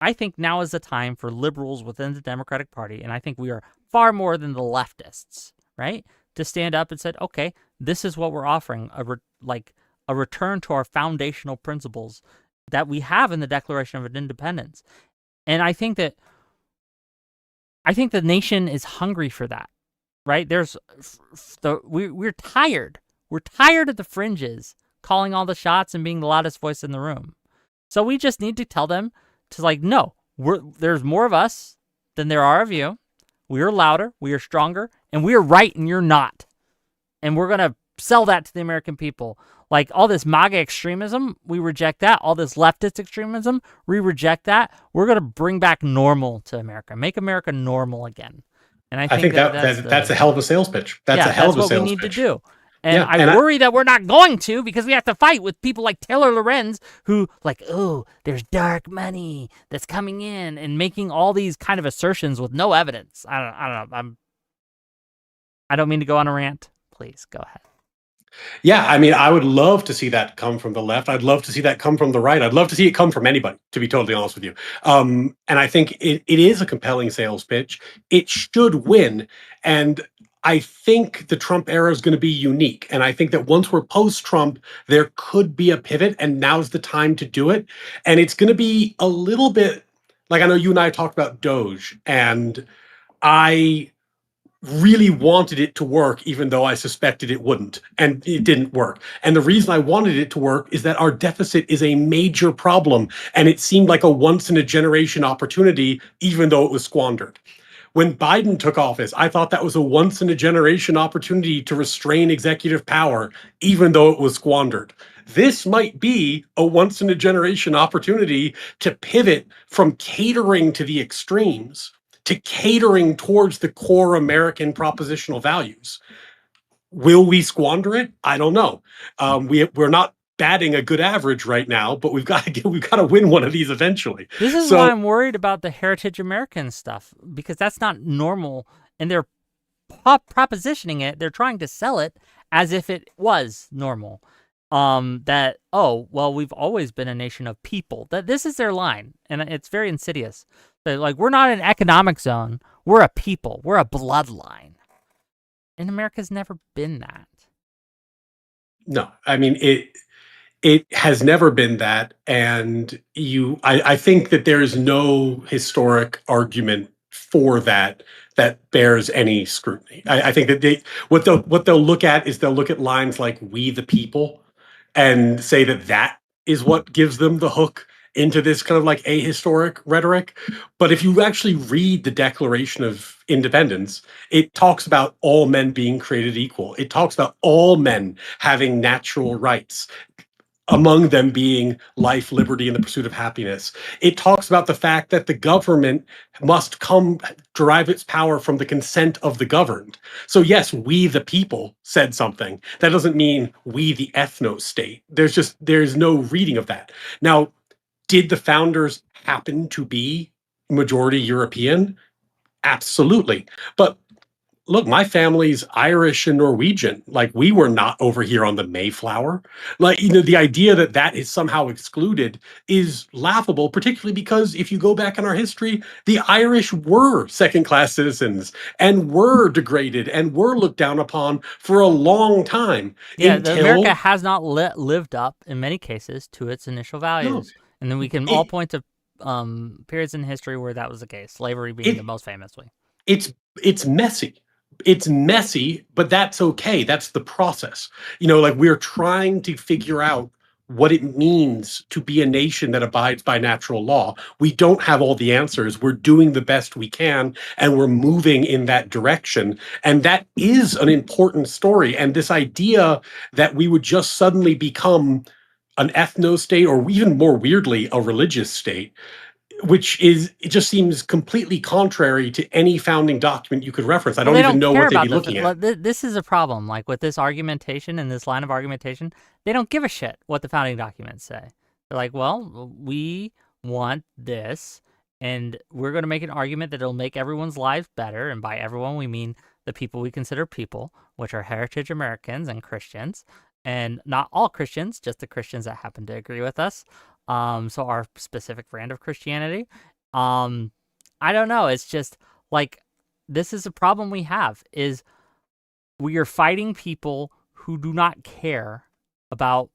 I think now is the time for liberals within the Democratic Party, and I think we are far more than the leftists, right, to stand up and say, okay, this is what we're offering, a return to our foundational principles that we have in the Declaration of Independence. And I think the nation is hungry for that, right? We're tired. We're tired of the fringes calling all the shots and being the loudest voice in the room. So we just need to tell them to, like, no, there's more of us than there are of you. We are louder, we are stronger, and we are right and you're not. And we're going to sell that to the American people. Like, all this MAGA extremism, we reject that. All this leftist extremism, we reject that. We're going to bring back normal to America. Make America normal again. And I think that's a hell of a sales pitch. That's a hell of a sales pitch. That's what we need to do. And I worry that we're not going to, because we have to fight with people like Taylor Lorenz, who, like, oh, there's dark money that's coming in, and making all these kind of assertions with no evidence. I don't know. I don't mean to go on a rant. Please go ahead. Yeah, I mean, I would love to see that come from the left. I'd love to see that come from the right. I'd love to see it come from anybody, to be totally honest with you. And I think it is a compelling sales pitch. It should win. And I think the Trump era is going to be unique. And I think that once we're post Trump, there could be a pivot, and now's the time to do it. And it's going to be a little bit like, I know you and I talked about Doge, and I really wanted it to work, even though I suspected it wouldn't. And it didn't work. And the reason I wanted it to work is that our deficit is a major problem. And it seemed like a once in a generation opportunity, even though it was squandered. When Biden took office, I thought that was a once in a generation opportunity to restrain executive power, even though it was squandered. This might be a once in a generation opportunity to pivot from catering to the extremes to catering towards the core American propositional values. Will we squander it? I don't know. We're not batting a good average right now, but we've got to win one of these eventually. This is So why I'm worried about the Heritage American stuff, because that's not normal, and they're propositioning it. They're trying to sell it as if it was normal. That, oh, well, we've always been a nation of people. That this is their line, and it's very insidious. They're like, we're not an economic zone. We're a people. We're a bloodline. And America's never been that. no, I mean it has never been that, and I think that there is no historic argument for that that bears any scrutiny. I think that what they'll look at is they'll look at lines like "We the People" and say that that is what gives them the hook into this kind of like ahistoric rhetoric. But if you actually read the Declaration of Independence, it talks about all men being created equal. It talks about all men having natural rights, among them being life, liberty, and the pursuit of happiness. It talks about the fact that the government must derive its power from the consent of the governed. So yes, we the people said something. That doesn't mean we the ethno state. There's no reading of that. Now, did the founders happen to be majority European? Absolutely. But look, my family's Irish and Norwegian. Like, we were not over here on the Mayflower. Like, the idea that that is somehow excluded is laughable, particularly because if you go back in our history, the Irish were second class citizens and were degraded and were looked down upon for a long time Yeah, America until, has not lived up, in many cases, to its initial no, values. And then we can all it, point to periods in history where that was the case, slavery being the it, most famous way. it's it's messy. It's messy, but that's okay. That's the process. Like, we're trying to figure out what it means to be a nation that abides by natural law. We don't have all the answers. We're doing the best we can, and we're moving in that direction. And that is an important story. And this idea that we would just suddenly become an ethno state, or even more weirdly, a religious state, it just seems completely contrary to any founding document you could reference. I Well, don't they even don't know care what they'd be about looking at. this is a problem. Like with this argumentation and this line of argumentation, they don't give a shit what the founding documents say. They're like, well, we want this, and we're going to make an argument that it'll make everyone's lives better. And by everyone, we mean the people we consider people, which are heritage Americans and Christians, and not all Christians, just the Christians that happen to agree with us. So our specific brand of Christianity. I don't know. It's just like, this is a problem we have, is we are fighting people who do not care about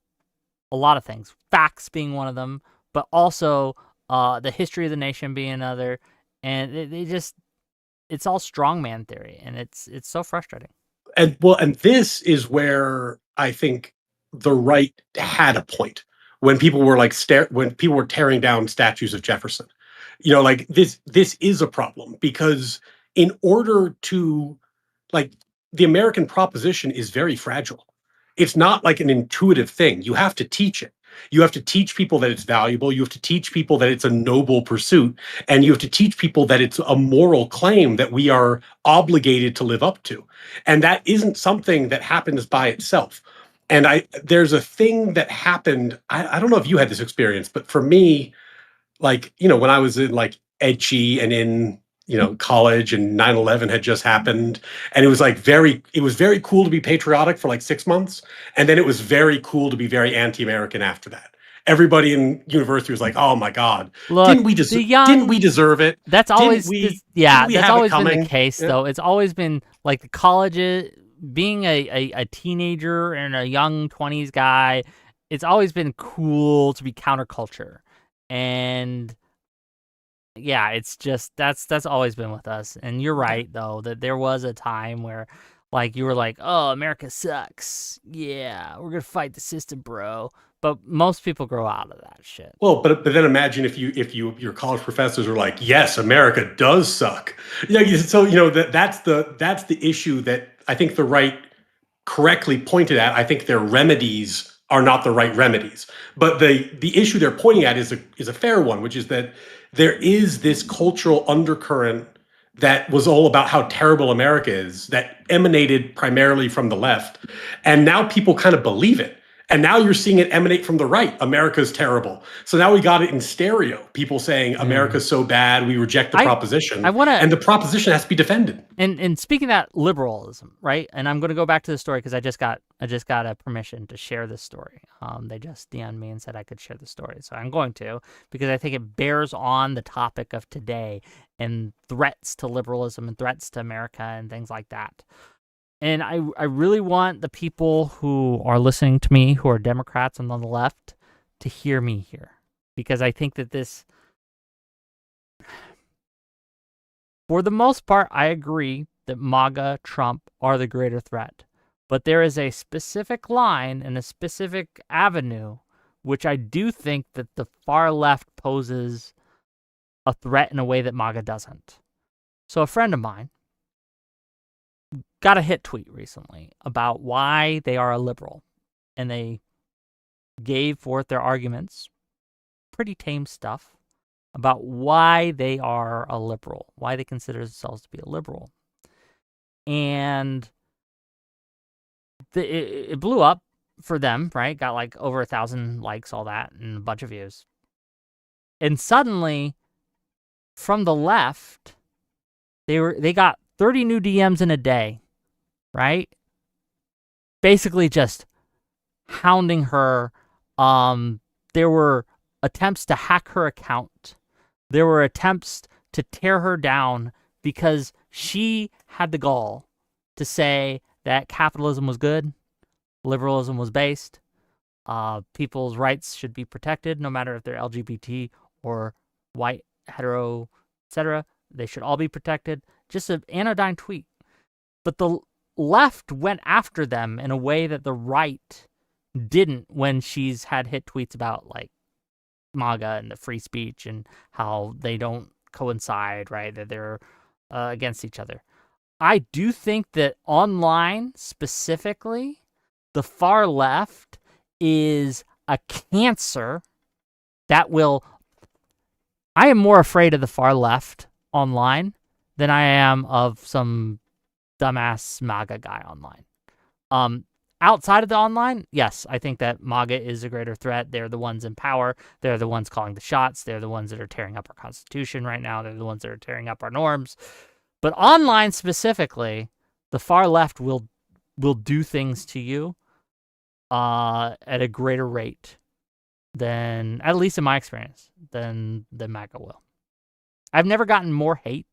a lot of things, facts being one of them, but also the history of the nation being another. And it's all strongman theory, and it's so frustrating. And this is where I think the right had a point when people were like when people were tearing down statues of Jefferson. Like, this is a problem, because in order to, like, the American proposition is very fragile. It's not like an intuitive thing. You have to teach it. You have to teach people that it's valuable. You have to teach people that it's a noble pursuit. And you have to teach people that it's a moral claim that we are obligated to live up to. And that isn't something that happens by itself. And there's a thing that happened. I don't know if you had this experience, but for me, like, when I was in like edgy and in, college, and 9/11 had just happened, and it was very cool to be patriotic for like 6 months, and then it was very cool to be very anti-American after that. everybody in university was like, "Oh my God, Look, the didn't we young deserve it? That's Didn't always we this, yeah, didn't we that's have it always been the coming?" case Yeah. though. It's always been like the colleges, being a teenager and a young 20s guy, it's always been cool to be counterculture. And yeah, it's just that's always been with us. And you're Okay. right though that there was a time where like you were like, "Oh, America sucks. Yeah, we're going to fight the system, bro." But most people grow out of that shit. Well, but then imagine your college professors are like, "Yes, America does suck." Yeah, so that's the issue that I think the right correctly pointed at. I think their remedies are not the right remedies. But the issue they're pointing at is a fair one, which is that there is this cultural undercurrent that was all about how terrible America is, that emanated primarily from the left. And now people kind of believe it. And now you're seeing it emanate from the right. America's terrible. So now we got it in stereo. People saying Yeah. America's so bad, we reject the I proposition. want to And the proposition has to be defended. And speaking of that liberalism, right? And I'm going to go back to the story because I just got a permission to share this story. They just DM'd me and said I could share the story, so I'm going to because I think it bears on the topic of today and threats to liberalism and threats to America and things like that. And I really want the people who are listening to me, who are Democrats and on the left, to hear me here because I think that this, for the most part, I agree that MAGA, Trump are the greater threat. But there is a specific line and a specific avenue which I do think that the far left poses a threat in a way that MAGA doesn't. So a friend of mine got a hit tweet recently about why they are a liberal. And they gave forth their arguments, pretty tame stuff, about why they are a liberal, why they consider themselves to be a liberal. And it blew up for them, right? Got like over 1,000 likes, all that, and a bunch of views. And suddenly, from the left, they got 30 new DMs in a day, right? Basically just hounding her. There were attempts to hack her account. There were attempts to tear her down because she had the gall to say that capitalism was good, liberalism was based, people's rights should be protected, no matter if they're LGBT or white, hetero, etc. They should all be protected. Just an anodyne tweet. But the left went after them in a way that the right didn't when she's had hit tweets about like MAGA and the free speech and how they don't coincide, right? That they're against each other. I do think that online specifically, the far left is a cancer that will. I am more afraid of the far left online than I am of some dumbass MAGA guy online. Outside of the online, yes, I think that MAGA is a greater threat. They're the ones in power. They're the ones calling the shots. They're the ones that are tearing up our Constitution right now. They're the ones that are tearing up our norms. But online specifically, the far left will do things to you at a greater rate than, at least in my experience, than MAGA will. I've never gotten more hate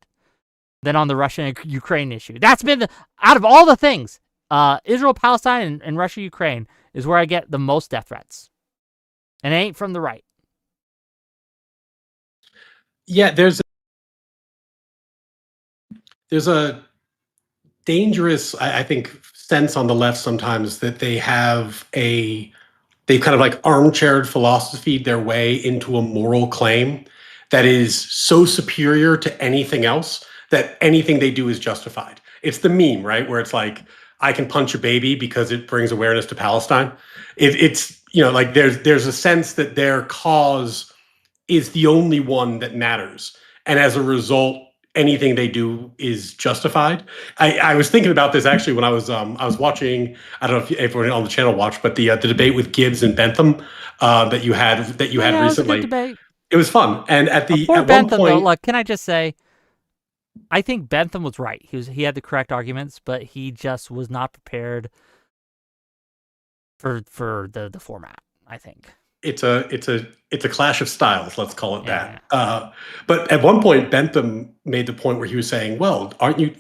than on the Russia-Ukraine issue. That's been out of all the things, Israel, Palestine, and Russia, Ukraine is where I get the most death threats. And it ain't from the right. Yeah, there's a dangerous, I think, sense on the left sometimes that they kind of like armchaired philosophy their way into a moral claim that is so superior to anything else that anything they do is justified. It's the meme, right? Where it's like, I can punch a baby because it brings awareness to Palestine. It's, like there's a sense that their cause is the only one that matters. And as a result, anything they do is justified. I was thinking about this actually when I was watching. I don't know if everyone on the channel watched, but the debate with Gibbs and Bentham that you had Oh, yeah, it was a good recently. debate. It was fun. And Before at one Bentham, though, point, look, can I just say, I think Bentham was right. He had the correct arguments, but he just was not prepared for the format, I think. it's a clash of styles. Let's call it Yeah. that. But at one point, Bentham made the point where he was saying, "Well,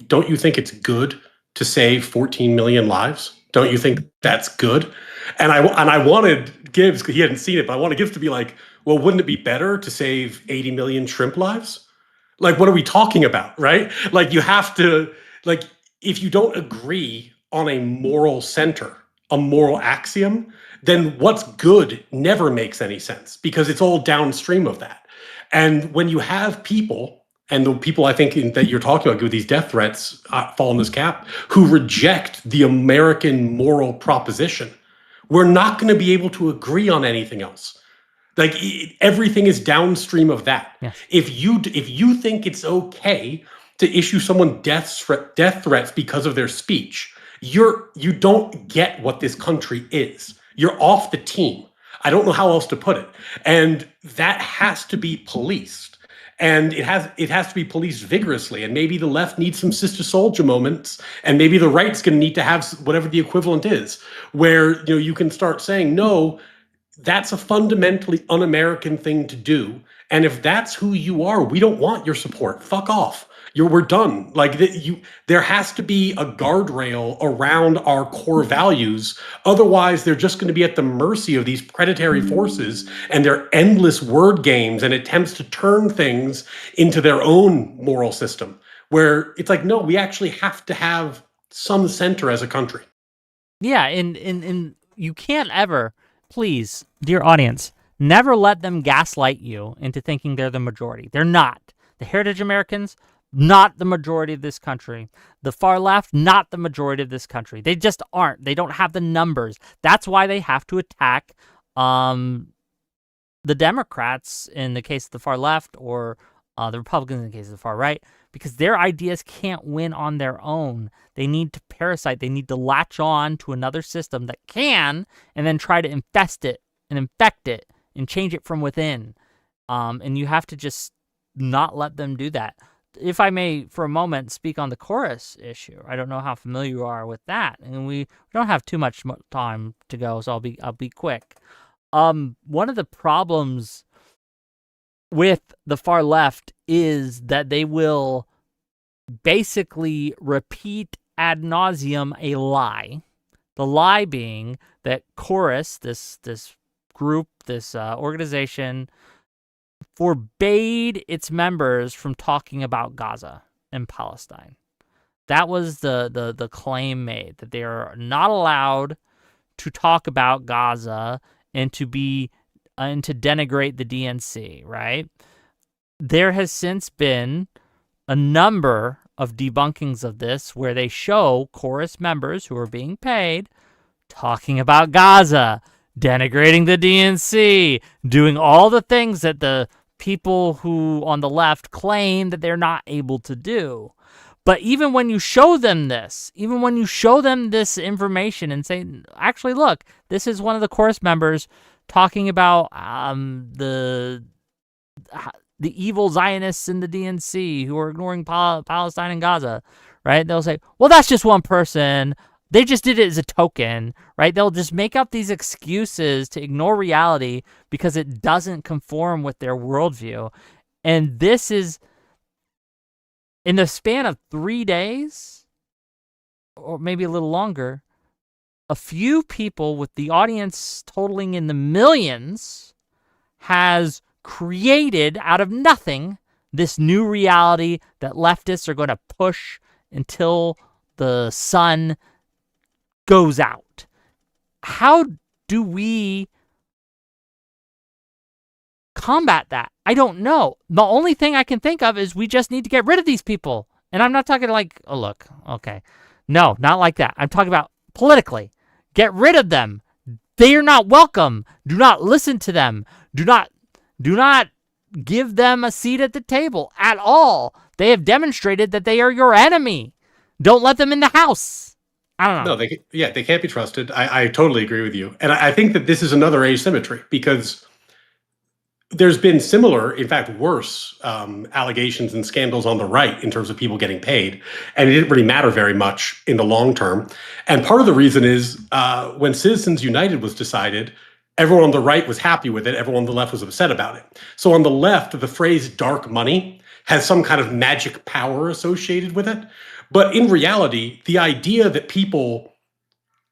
don't you think it's good to save 14 million lives? Don't you think that's good?" And I wanted Gibbs, because he hadn't seen it, but I wanted Gibbs to be like, "Well, wouldn't it be better to save 80 million shrimp lives? Like, what are we talking about, right? Like, you have to, like, if you don't agree on a moral center, a moral axiom, then what's good never makes any sense because it's all downstream of that. And when you have people, and the people I think that you're talking about with these death threats fall in this cap, who reject the American moral proposition, we're not going to be able to agree on anything else. Like, everything is downstream of that. Yes. If you think it's okay to issue someone death threats because of their speech, you don't get what this country is. You're off the team. I don't know how else to put it. And that has to be policed. And it has to be policed vigorously. And maybe the left needs some Sister Soldier moments, and maybe the right's going to need to have whatever the equivalent is, where you can start saying, no, that's a fundamentally un-American thing to do. And if that's who you are, we don't want your support. Fuck off. We're done. Like, there has to be a guardrail around our core values. Otherwise, they're just going to be at the mercy of these predatory forces and their endless word games and attempts to turn things into their own moral system, where it's like, no, we actually have to have some center as a country. Yeah, and you can't ever, please, dear audience, never let them gaslight you into thinking they're the majority. They're not. The Heritage Americans, not the majority of this country. The far left, not the majority of this country. They just aren't. They don't have the numbers. That's why they have to attack the Democrats in the case of the far left, or the Republicans in the case of the far right, because their ideas can't win on their own. They need to parasite. They need to latch on to another system that can, and then try to infest it and infect it and change it from within. And you have to just not let them do that. If I may, for a moment, speak on the chorus issue. I don't know how familiar you are with that, and we don't have too much time to go, so I'll be quick. One of the problems with the far left is that they will basically repeat ad nauseum a lie. The lie being that Chorus, this group, this organization, forbade its members from talking about Gaza and Palestine. That was the claim made, that they are not allowed to talk about Gaza and to denigrate the DNC, right? There has since been a number of debunkings of this where they show Chorus members who are being paid talking about Gaza, denigrating the DNC, doing all the things that the people who on the left claim that they're not able to do. But even when you show them this, information and say, actually, look, this is one of the Chorus members talking about the evil Zionists in the DNC who are ignoring Palestine and Gaza, right? They'll say, well, that's just one person. They just did it as a token, right? They'll just make up these excuses to ignore reality because it doesn't conform with their worldview. And this is, in the span of 3 days, or maybe a little longer, a few people with the audience totaling in the millions has created out of nothing this new reality that leftists are going to push until the sun goes out. How do we combat that? I don't know. The only thing I can think of is we just need to get rid of these people. And I'm not talking like, oh, look, okay. No, not like that. I'm talking about politically. Get rid of them. They are not welcome. Do not listen to them. Do not give them a seat at the table at all. They have demonstrated that they are your enemy. Don't let them in the house. I don't know. No, they can't be trusted. I totally agree with you. And I think that this is another asymmetry, because there's been similar, in fact, worse allegations and scandals on the right in terms of people getting paid. And it didn't really matter very much in the long term. And part of the reason is when Citizens United was decided, Everyone on the right was happy with it. Everyone on the left was upset about it. So on the left, the phrase dark money has some kind of magic power associated with it. But in reality, the idea that people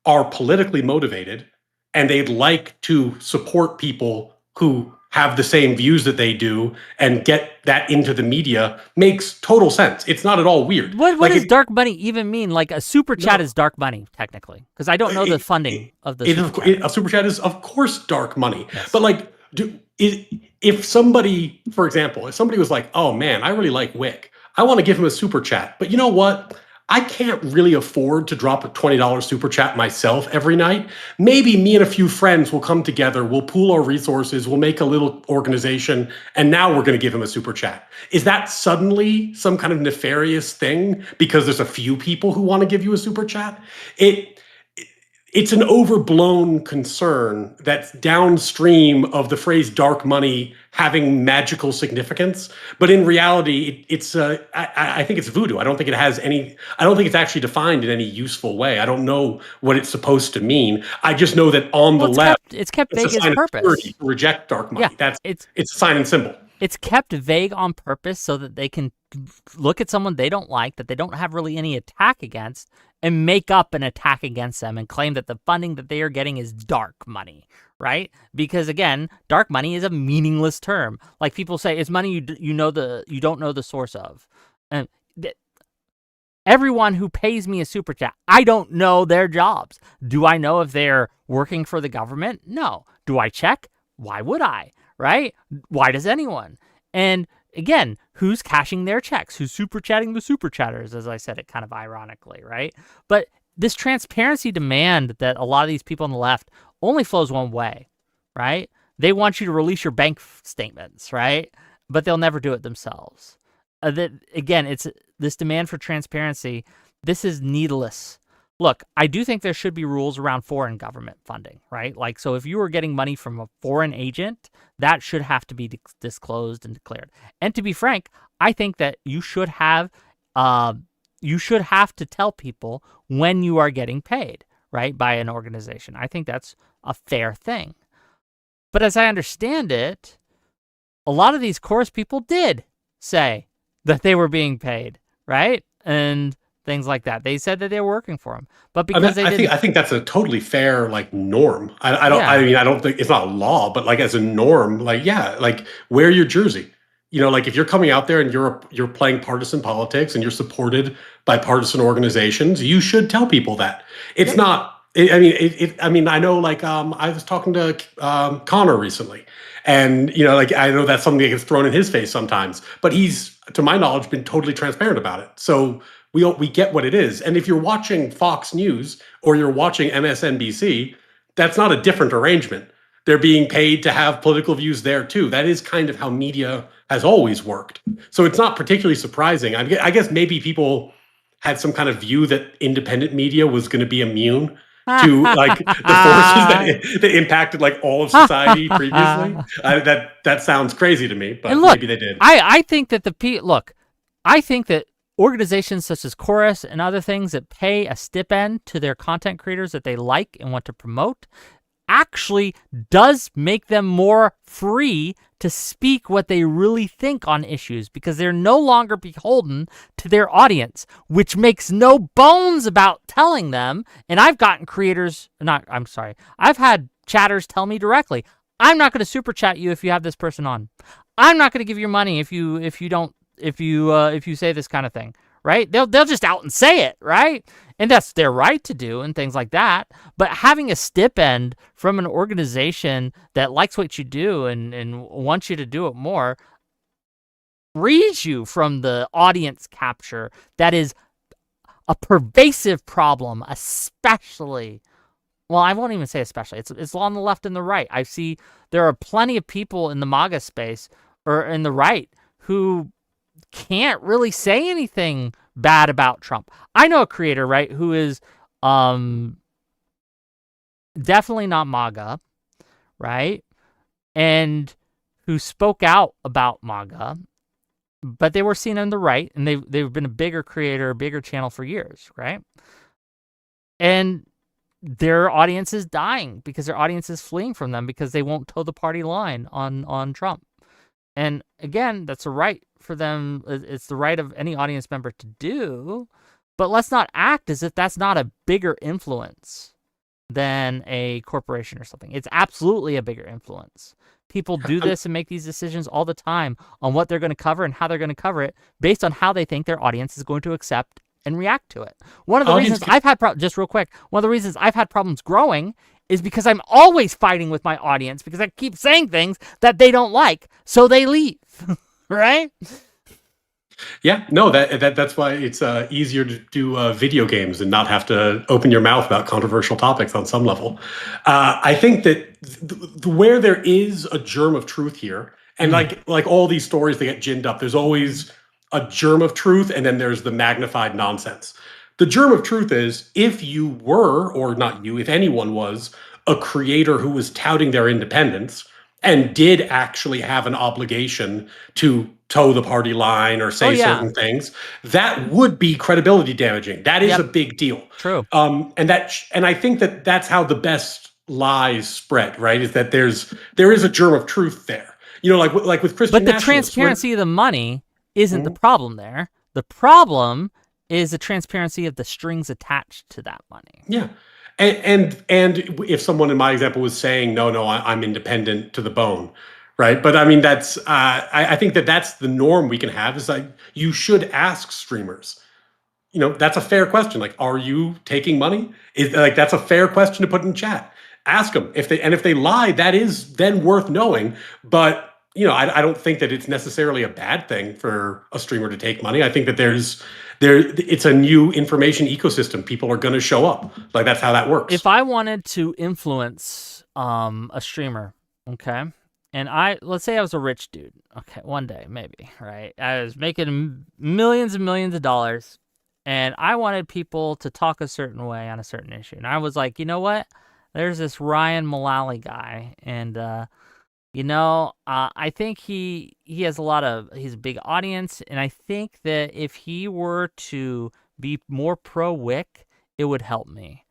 are politically motivated and they'd like to support people who have the same views that they do and get that into the media makes total sense. It's not at all weird. What Like does dark money even mean? Like a super chat no, is dark money technically, because I don't know the funding of the super chat. a super chat is of course dark money. Yes. But like, if somebody, for example, if somebody was like, "Oh man, I really like Wick. I want to give him a super chat," but you know what? I can't really afford to drop a $20 super chat myself every night. Maybe me and a few friends will come together, we'll pool our resources, we'll make a little organization, and now we're going to give him a super chat. Is that suddenly some kind of nefarious thing because there's a few people who want to give you a super chat? It's an overblown concern that's downstream of the phrase dark money having magical significance. But in reality, I think it's voodoo. I don't think it has any, I don't think it's actually defined in any useful way. I don't know what it's supposed to mean. I just know that on the left, it's kept it's a vague as sign of purpose. security to reject dark money. Yeah, It's a sign and symbol. It's kept vague on purpose so that they can look at someone they don't like, that they don't have really any attack against, and make up an attack against them and claim that the funding that they are getting is dark money, right? Because again, dark money is a meaningless term. Like people say, it's money you don't know the source of. And everyone who pays me a super chat, I don't know their jobs. Do I know if they're working for the government? No. Do I check? Why would I? Right? Why does anyone? And again, who's cashing their checks? Who's super chatting the super chatters, as I said it kind of ironically, right? But this transparency demand that a lot of these people on the left only flows one way, right? They want you to release your bank statements, right? But they'll never do it themselves. Again, it's this demand for transparency. This is needless. Look, I do think there should be rules around foreign government funding, right? Like, so if you were getting money from a foreign agent, that should have to be disclosed and declared. And to be frank, I think that you should have to tell people when you are getting paid, right, by an organization. I think that's a fair thing. But as I understand it, a lot of these chorus people did say that they were being paid, right? And things like that. They said that they were working for him, but because I think that's a totally fair like norm. I mean, I don't think it's not a law, but like as a norm, like yeah, like wear your jersey. You know, like if you're coming out there and you're playing partisan politics and you're supported by partisan organizations, you should tell people that. It's not. I mean, I know. Like, I was talking to Connor recently, and you know, like I know that's something that gets thrown in his face sometimes, but he's, to my knowledge, been totally transparent about it. So we get what it is. And if you're watching Fox News or you're watching MSNBC, that's not a different arrangement. They're being paid to have political views there too. That is kind of how media has always worked. So it's not particularly surprising. I guess maybe people had some kind of view that independent media was going to be immune to like the forces that impacted like all of society previously. That sounds crazy to me, but look, maybe they did. I think that I think that organizations such as Chorus and other things that pay a stipend to their content creators that they like and want to promote actually does make them more free to speak what they really think on issues, because they're no longer beholden to their audience, which makes no bones about telling them. And I've gotten I've had chatters tell me directly, I'm not going to super chat you if you have this person on. I'm not going to give you money if you say this kind of thing, right? They'll just out and say it, right? And that's their right to do and things like that. But having a stipend from an organization that likes what you do and wants you to do it more frees you from the audience capture that is a pervasive problem, especially, well, I won't even say especially. It's on the left and the right. I see there are plenty of people in the MAGA space or in the right who can't really say anything bad about Trump. I know a creator, right, who is definitely not MAGA, right, and who spoke out about MAGA, but they were seen on the right, and they've been a bigger creator, a bigger channel for years, right? And their audience is dying because their audience is fleeing from them because they won't toe the party line on Trump. And again, that's a right for them. It's the right of any audience member to do. But let's not act as if that's not a bigger influence than a corporation or something. It's absolutely a bigger influence. People do this and make these decisions all the time on what they're going to cover and how they're going to cover it based on how they think their audience is going to accept and react to it. One of the reasons I've had just real quick, one of the reasons I've had problems growing is because I'm always fighting with my audience because I keep saying things that they don't like, so they leave. Right? Yeah, no, that's why it's easier to do video games and not have to open your mouth about controversial topics on some level. I think that where there is a germ of truth here, and like all these stories that get ginned up, there's always a germ of truth, and then there's the magnified nonsense. The germ of truth is if you were, or not you, if anyone was, a creator who was touting their independence and did actually have an obligation to toe the party line or say certain things, that would be credibility damaging. That is a big deal. True. And I think that that's how the best lies spread, right? Is that there is a germ of truth there. You know, like with Christian But the transparency of the money isn't the problem there. The problem is the transparency of the strings attached to that money. Yeah. And if someone in my example was saying, no, I'm independent to the bone, right? But I mean, that's I think that's the norm we can have. Is like you should ask streamers. You know, that's a fair question. Like, are you taking money? That's a fair question to put in chat. Ask them if they lie. That is then worth knowing. But you know, I don't think that it's necessarily a bad thing for a streamer to take money. I think that it's a new information ecosystem. People are going to show up. Like that's how that works. If I wanted to influence a streamer, okay, and let's say I was a rich dude, okay, one day maybe, right? I was making millions and millions of dollars, and I wanted people to talk a certain way on a certain issue, and I was like, you know what? There's this Ryan Mullally guy, and I think he has he's a big audience, and I think that if he were to be more pro-Wick, it would help me.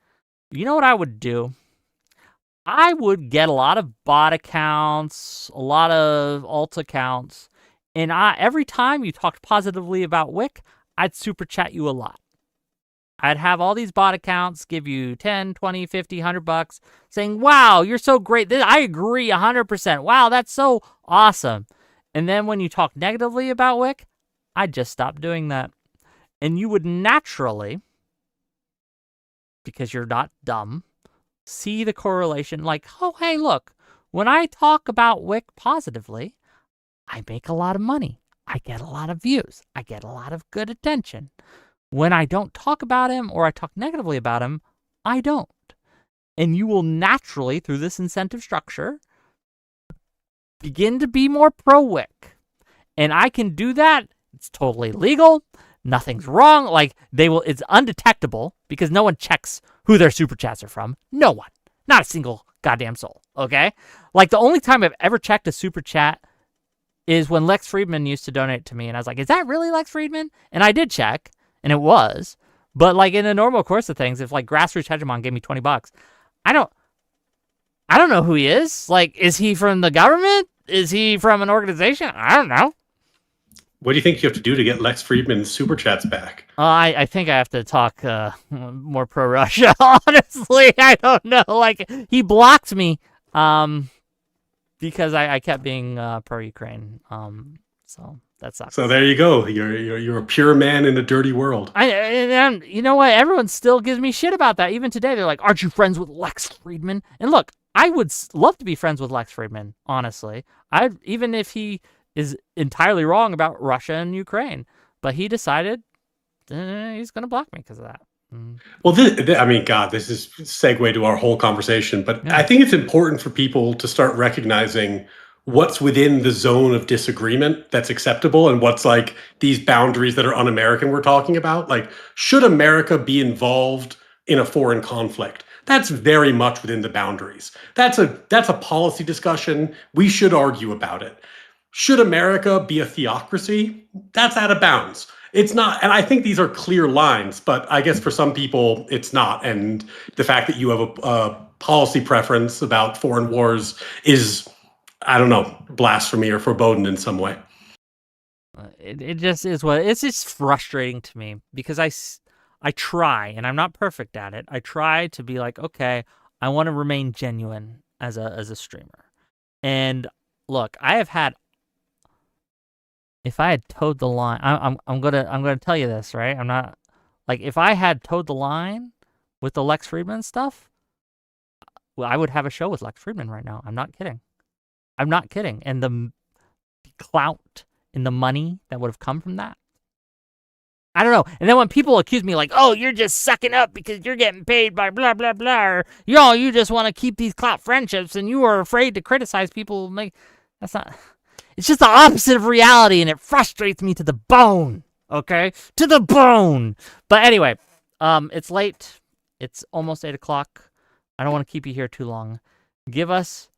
You know what I would do? I would get a lot of bot accounts, a lot of alt accounts, and every time you talked positively about Wick, I'd super chat you a lot. I'd have all these bot accounts give you 10, 20, 50, $100 saying, wow, you're so great. I agree 100%. Wow, that's so awesome. And then when you talk negatively about Wick, I'd just stop doing that. And you would naturally, because you're not dumb, see the correlation like, oh, hey, look, when I talk about Wick positively, I make a lot of money. I get a lot of views. I get a lot of good attention. When I don't talk about him or I talk negatively about him, I don't. And you will naturally, through this incentive structure, begin to be more pro-Wick. And I can do that. It's totally legal. Nothing's wrong. Like, it's undetectable because no one checks who their super chats are from. No one. Not a single goddamn soul. Okay? Like, the only time I've ever checked a super chat is when Lex Friedman used to donate to me. And I was like, is that really Lex Friedman? And I did check. And it was, but like in the normal course of things, if like Grassroots Hegemon gave me $20, I don't know who he is. Like, is he from the government? Is he from an organization? I don't know. What do you think you have to do to get Lex Friedman's super chats back? I think I have to talk more pro-Russia. Honestly, I don't know. Like, he blocked me because I kept being pro-Ukraine. So that sucks. So there you go. You're a pure man in a dirty world. And you know what? Everyone still gives me shit about that. Even today, they're like, aren't you friends with Lex Friedman? And look, I would love to be friends with Lex Friedman, honestly. Even if he is entirely wrong about Russia and Ukraine. But he decided he's going to block me because of that. Well, this is segue to our whole conversation. But yeah. I think it's important for people to start recognizing what's within the zone of disagreement that's acceptable and what's like these boundaries that are un-American we're talking about. Like, should America be involved in a foreign conflict? That's very much within the boundaries. That's a policy discussion. We should argue about it. Should America be a theocracy? That's out of bounds. It's not, and I think these are clear lines, but I guess for some people it's not. And the fact that you have a policy preference about foreign wars is, I don't know, blasphemy or forbidden in some way. It just is what it's just frustrating to me because I try and I'm not perfect at it. I try to be like, okay, I want to remain genuine as a streamer. And look, I have had if I had towed the line, I'm gonna tell you this, right? I'm not like if I had towed the line with the Lex Friedman stuff, well, I would have a show with Lex Friedman right now. I'm not kidding. I'm not kidding. And the clout and the money that would have come from that. I don't know. And then when people accuse me like, "Oh, you're just sucking up because you're getting paid by blah blah blah," or you just want to keep these clout friendships and you are afraid to criticize people, make that's not. It's just the opposite of reality, and it frustrates me to the bone. Okay, to the bone. But anyway, it's late. It's almost 8 o'clock. I don't want to keep you here too long. Give us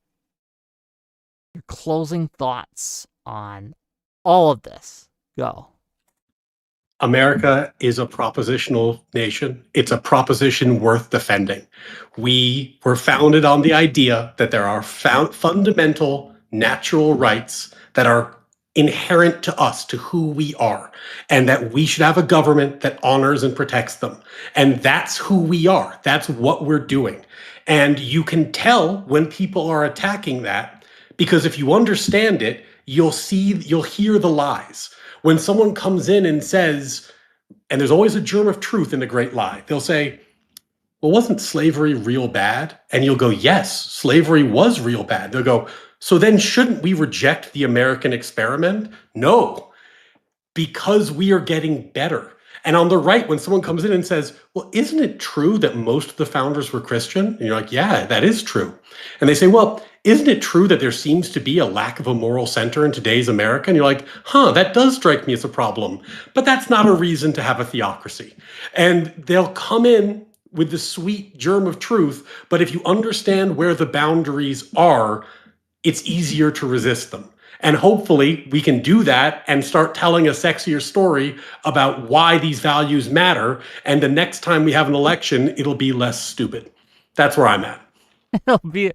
your closing thoughts on all of this. Go. America is a propositional nation. It's a proposition worth defending. We were founded on the idea that there are fundamental natural rights that are inherent to us, to who we are, and that we should have a government that honors and protects them. And that's who we are. That's what we're doing. And you can tell when people are attacking that because if you understand it, you'll hear the lies. When someone comes in and says, and there's always a germ of truth in the great lie, they'll say, well, wasn't slavery real bad? And you'll go, yes, slavery was real bad. They'll go, so then shouldn't we reject the American experiment? No, because we are getting better. And on the right, when someone comes in and says, well, isn't it true that most of the founders were Christian? And you're like, yeah, that is true. And they say, well, isn't it true that there seems to be a lack of a moral center in today's America? And you're like, that does strike me as a problem. But that's not a reason to have a theocracy. And they'll come in with the sweet germ of truth. But if you understand where the boundaries are, it's easier to resist them. And hopefully we can do that and start telling a sexier story about why these values matter. And the next time we have an election, it'll be less stupid. That's where I'm at. It'll be,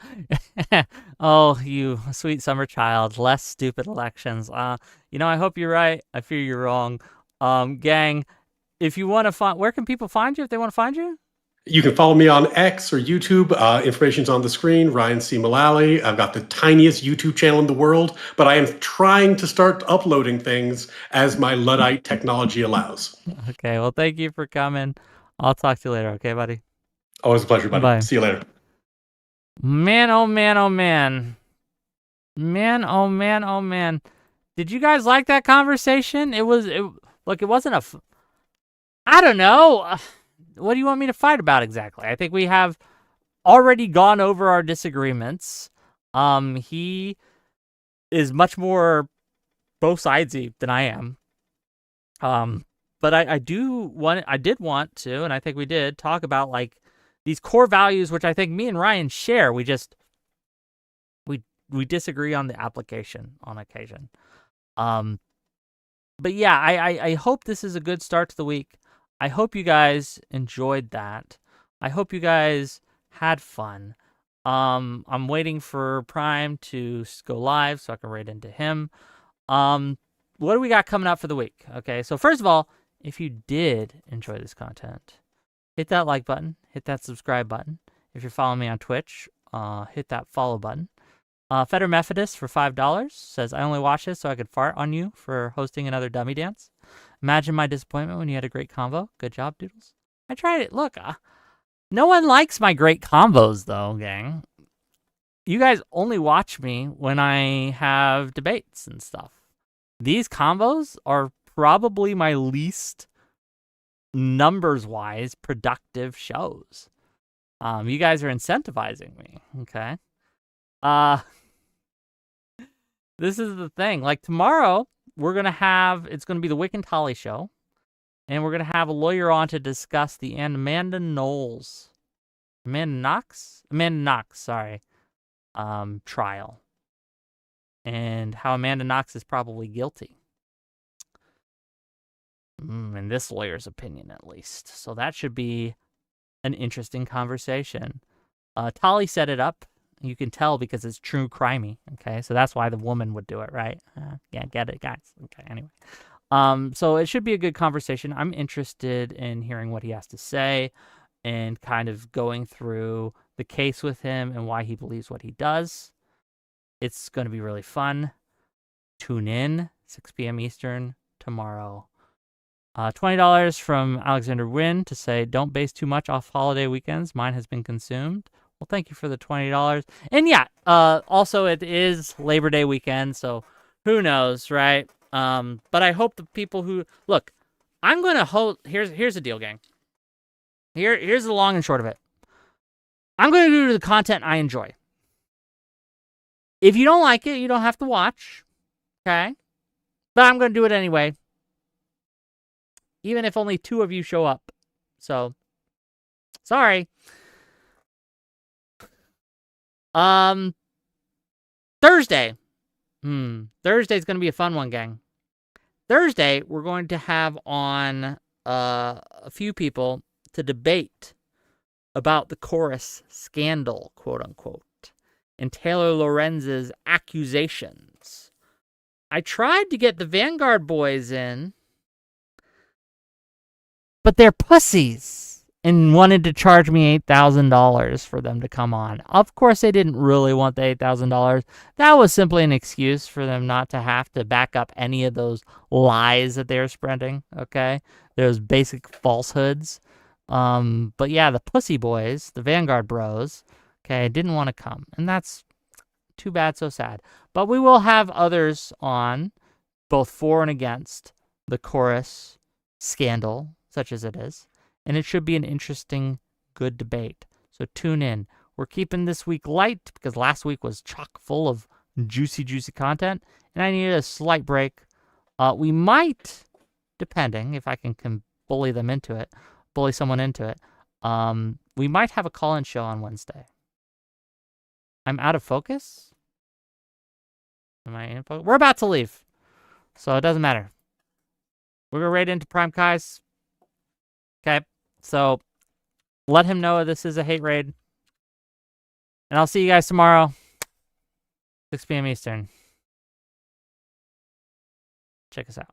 oh, you sweet summer child. Less stupid elections. I hope you're right. I fear you're wrong. Gang, if you want to find, where can people find you if they want to find you? You can follow me on X or YouTube. Information's on the screen. Ryan C. Mullally. I've got the tiniest YouTube channel in the world, but I am trying to start uploading things as my Luddite technology allows. Okay, well, thank you for coming. I'll talk to you later. Okay, buddy? Always a pleasure, buddy. Bye. See you later. Man, oh man, oh man. Man, oh man, oh man. Did you guys like that conversation? Look, it wasn't I don't know. What do you want me to fight about exactly? I think we have already gone over our disagreements. He is much more both sidesy than I am. But I did want to, and I think we did talk about like these core values, which I think me and Ryan share. We disagree on the application on occasion. But yeah, I hope this is a good start to the week. I hope you guys enjoyed that. I hope you guys had fun. I'm waiting for Prime to go live so I can write into him. What do we got coming up for the week? Okay, so first of all, if you did enjoy this content, hit that like button, hit that subscribe button. If you're following me on Twitch, hit that follow button. Feder Methodist for $5 says, I only watch this so I could fart on you for hosting another dummy dance. Imagine my disappointment when you had a great convo. Good job, Doodles. I tried it. Look, no one likes my great combos, though, gang. You guys only watch me when I have debates and stuff. These combos are probably my least numbers-wise productive shows. You guys are incentivizing me, okay? This is the thing. Like tomorrow, it's going to be the Wick and Tolly show. And we're going to have a lawyer on to discuss the Amanda Knox, sorry, trial. And how Amanda Knox is probably guilty. In this lawyer's opinion, at least. So that should be an interesting conversation. Tali set it up. You can tell because it's true crimey. Okay, so that's why the woman would do it, right? Yeah, get it, guys. Okay, anyway. So it should be a good conversation. I'm interested in hearing what he has to say and kind of going through the case with him and why he believes what he does. It's going to be really fun. Tune in, 6 p.m. Eastern tomorrow. $20 from Alexander Wynn to say, don't base too much off holiday weekends. Mine has been consumed. Well, thank you for the $20. And yeah, also it is Labor Day weekend, so who knows, right? But I hope the people who look, I'm gonna hold. Here's the deal, gang. Here's the long and short of it. I'm gonna do the content I enjoy. If you don't like it, you don't have to watch. Okay, but I'm gonna do it anyway, even if only 2 of you show up. So, sorry. Thursday. Thursday's gonna be a fun one, gang. Thursday, we're going to have on a few people to debate about the chorus scandal, quote unquote, and Taylor Lorenz's accusations. I tried to get the Vanguard boys in, but they're pussies and wanted to charge me $8,000 for them to come on. Of course, they didn't really want the $8,000. That was simply an excuse for them not to have to back up any of those lies that they were spreading, okay? Those basic falsehoods. But yeah, the pussy boys, the Vanguard bros, okay, didn't want to come. And that's too bad, so sad. But we will have others on, both for and against the chorus scandal, such as it is. And it should be an interesting, good debate. So tune in. We're keeping this week light because last week was chock full of juicy, juicy content. And I needed a slight break. We might, depending if I can bully them into it, bully someone into it, we might have a call-in show on Wednesday. I'm out of focus? Am I in focus? We're about to leave. So it doesn't matter. We're going right into Prime Kai's. Okay. So let him know this is a hate raid. And I'll see you guys tomorrow, 6 p.m. Eastern. Check us out.